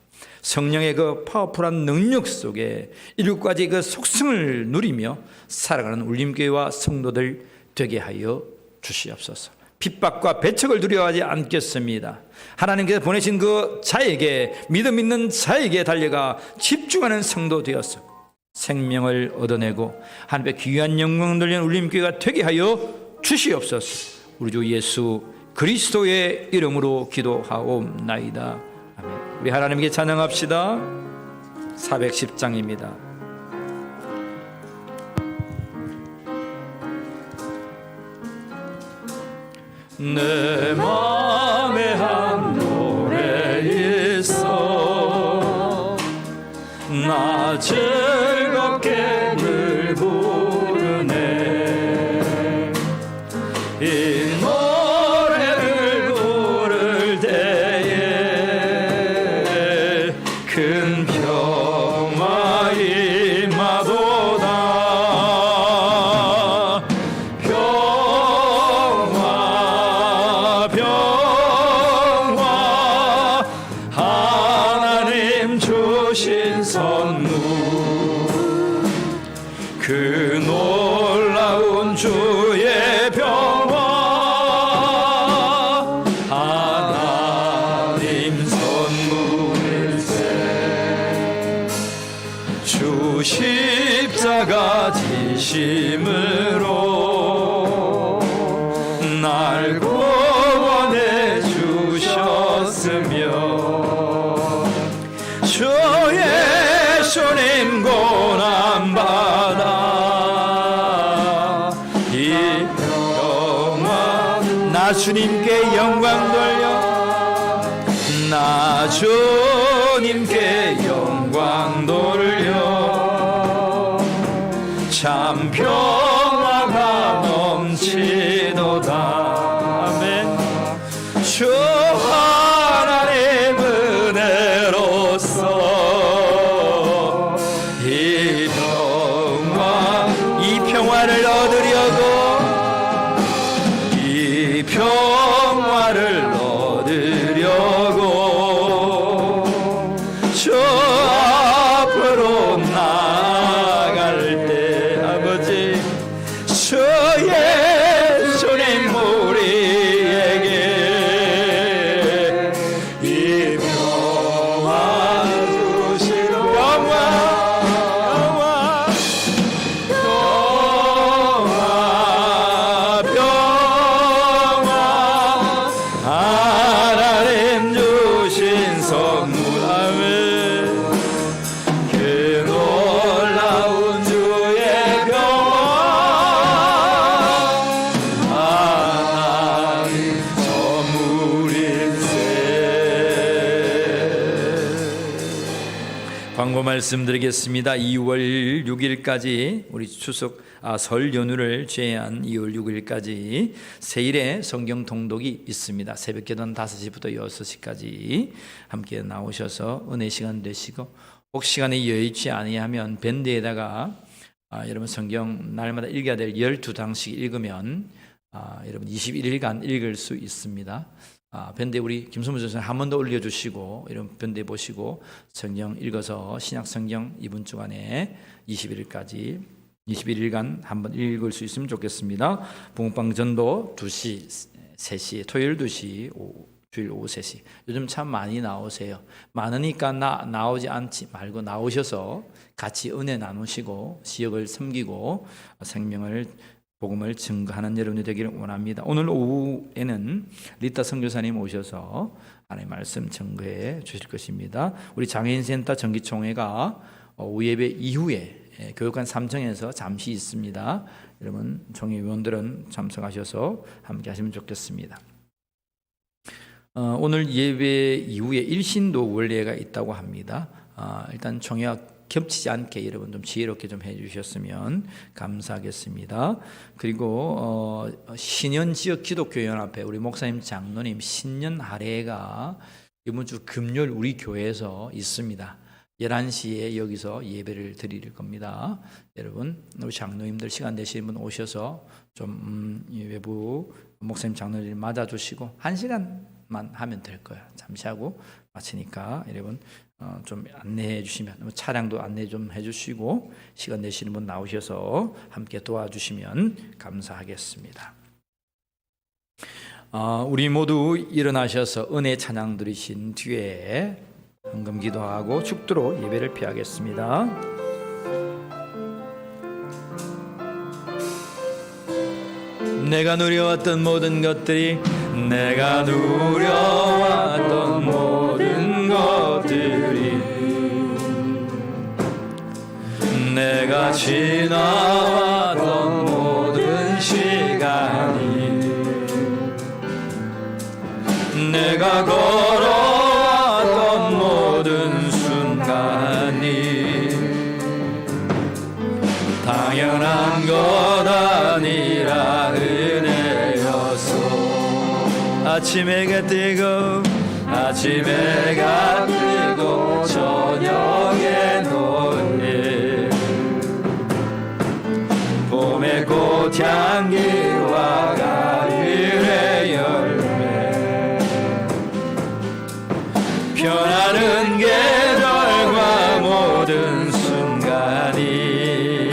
성령의 그 파워풀한 능력 속에 7가지 그 속성을 누리며 살아가는 울림교회와 성도들 되게 하여 주시옵소서. 핍박과 배척을 두려워하지 않겠습니다. 하나님께서 보내신 그 자에게 믿음 있는 자에게 달려가 집중하는 성도 되어서 생명을 얻어내고 하나님의 귀한 영광을 돌리는 울림교회가 되게 하여 주시옵소서. 우리 주 예수 그리스도의 이름으로 기도하옵나이다. 아멘. 우리 하나님께 찬양합시다. 410장입니다. 내 맘에 한 노래 있어 나 즐겁게 늘 부르네. 이 노래를 부를 때에 큰 평화 임하도다. 주신 선물 그 놀라운 주의 평화 하나님 선물일세. 주 십자가 지심으로 날 구원해 주셨으며 주 예수님 고난받아 이 평화 나 주님께 영광 돌려 나 주님께 영광 돌려 참 평화가 넘치도다. 아멘. 주 하나님 은혜로서 이 평화를 얻으려고 이 평화를 얻으려고 저 앞으로 나아갈 때 아버지 주 예수님 우리에게 이 평화 주시고 하나님 주신 선물 아멘. 그 놀라운 주의 평화 하나님 선물일세. 광고 말씀드리겠습니다. 2월 6일까지 우리 설 연휴를 제한 2월 6일까지 세일의 성경 통독이 있습니다. 새벽기도는 5시부터 6시까지 함께 나오셔서 은혜 시간 되시고 혹 시간이 여의치 아니하면 밴드에다가 여러분 성경 날마다 읽어야 될 12장씩 읽으면 여러분 21일간 읽을 수 있습니다. 밴드에 우리 김선무 선생님 한 번 더 올려주시고 이런 밴드에 보시고 성경 읽어서 신약 성경 이번 주간에 21일간 한번 읽을 수 있으면 좋겠습니다. 붕어빵 전도 2시, 3시, 토요일 2시, 주일 오후 3시. 요즘 참 많이 나오세요. 많으니까 나오지 않지 말고 나오셔서 같이 은혜 나누시고 지역을 섬기고 생명을 복음을 증거하는 여러분이 되기를 원합니다. 오늘 오후에는 리타 선교사님 오셔서 하나님의 말씀 증거해 주실 것입니다. 우리 장애인센터 정기총회가 오후 예배 이후에 교육관 3층에서 잠시 있습니다. 여러분 총회위원들은 참석하셔서 함께 하시면 좋겠습니다. 오늘 예배 이후에 일신도 원례가 있다고 합니다. 일단 총회와 겹치지 않게 여러분 좀 지혜롭게 좀 해주셨으면 감사하겠습니다. 그리고 신현 지역 기독교연합회 우리 목사님 장로님 신년 할애가 이번 주 금요일 우리 교회에서 있습니다. 11시에 여기서 예배를 드릴 겁니다. 여러분 우리 장로님들 시간 되시는 분 오셔서 좀 외부 목사님 장로님 맞아주시고 1시간만 하면 될 거예요. 잠시 하고 마치니까 여러분 좀 안내해 주시면 차량도 안내 좀 해주시고 시간 되시는 분 나오셔서 함께 도와주시면 감사하겠습니다. 우리 모두 일어나셔서 은혜 찬양 드리신 뒤에 헌금 기도하고 축도로 예배를 피하겠습니다. 내가 누려왔던 모든 것들이 내가 누려왔던 모든 것들이 내가 지나왔던 모든 시간이 내가 걸어왔던 모든 순간이 당연한 것 아니라 은혜였소. 아침 해가 뜨고 아침 해가 뜨고 저녁에 노래 봄의 꽃향기와 가을의 열매 변하는 계절과 모든 순간이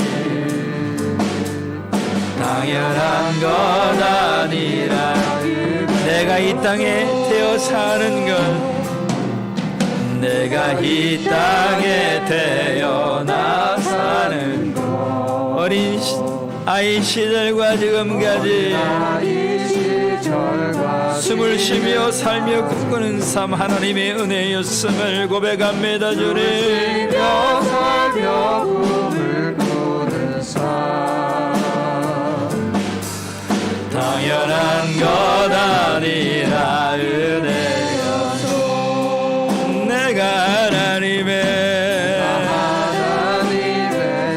당연한 것 아니라 내가 이 땅에 태어 사는 건 내가 이 땅에 태어나 사는 것 어린 아이 시절과 지금까지 숨을 쉬며 살며 꿈꾸는 삶 하나님의 은혜였음을 고백합니다. 주님 살며 꿈을 꾸는 삶 당연한 것 아니라 은혜였소. 내가 하나님의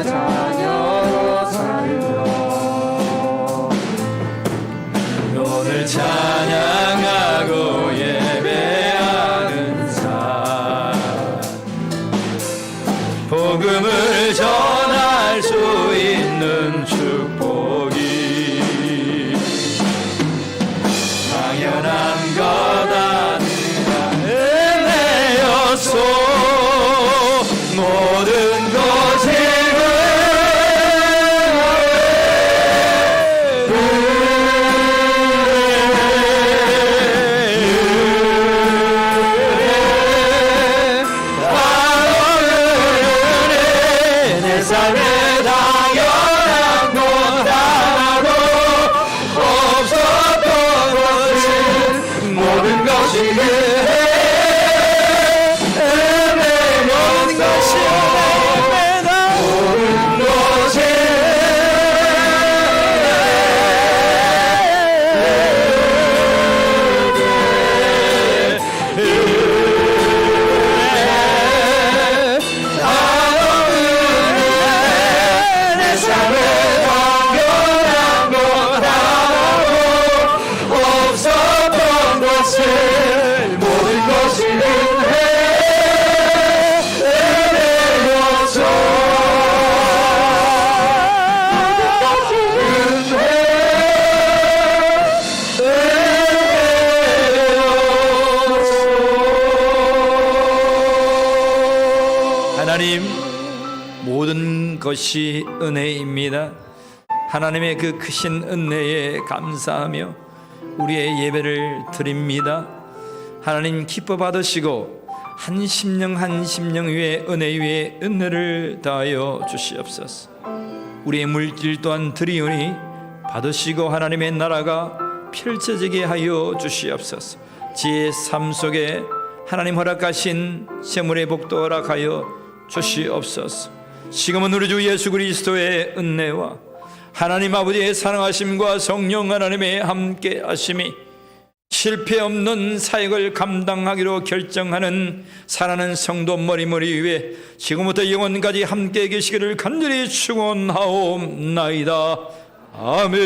자녀로 살며 오늘 찬양하고 예배하는 삶 복음을 전할 수 있는 축복이 당연한 것 아니라 은혜였소. 모든 것을 내 삶에 당연한 것 하나도 없었던 것은 모든 것이 모든 것이 은혜다. 모든 것이 내 삶에 당연한 것 하나도 없었던 것을 모든 것이 은혜였소. 하나님 모든 것이 은혜입니다. 하나님의 그 크신 은혜에 감사하며 우리의 예배를 드립니다. 하나님 기뻐 받으시고 한 심령 한 심령 위에 은혜 위에 은혜를 더하여 주시옵소서. 우리의 물질 또한 드리오니 받으시고 하나님의 나라가 펼쳐지게 하여 주시옵소서. 지혜의 삶 속에 하나님 허락하신 재물의 복도 허락하여 주시옵소서. 지금은 우리 주 예수 그리스도의 은혜와 하나님 아버지의 사랑하심과 성령 하나님의 함께 하심이 실패 없는 사역을 감당하기로 결정하는 사랑하는 성도 머리머리 위에 지금부터 영원까지 함께 계시기를 간절히 축원하옵나이다. 아멘.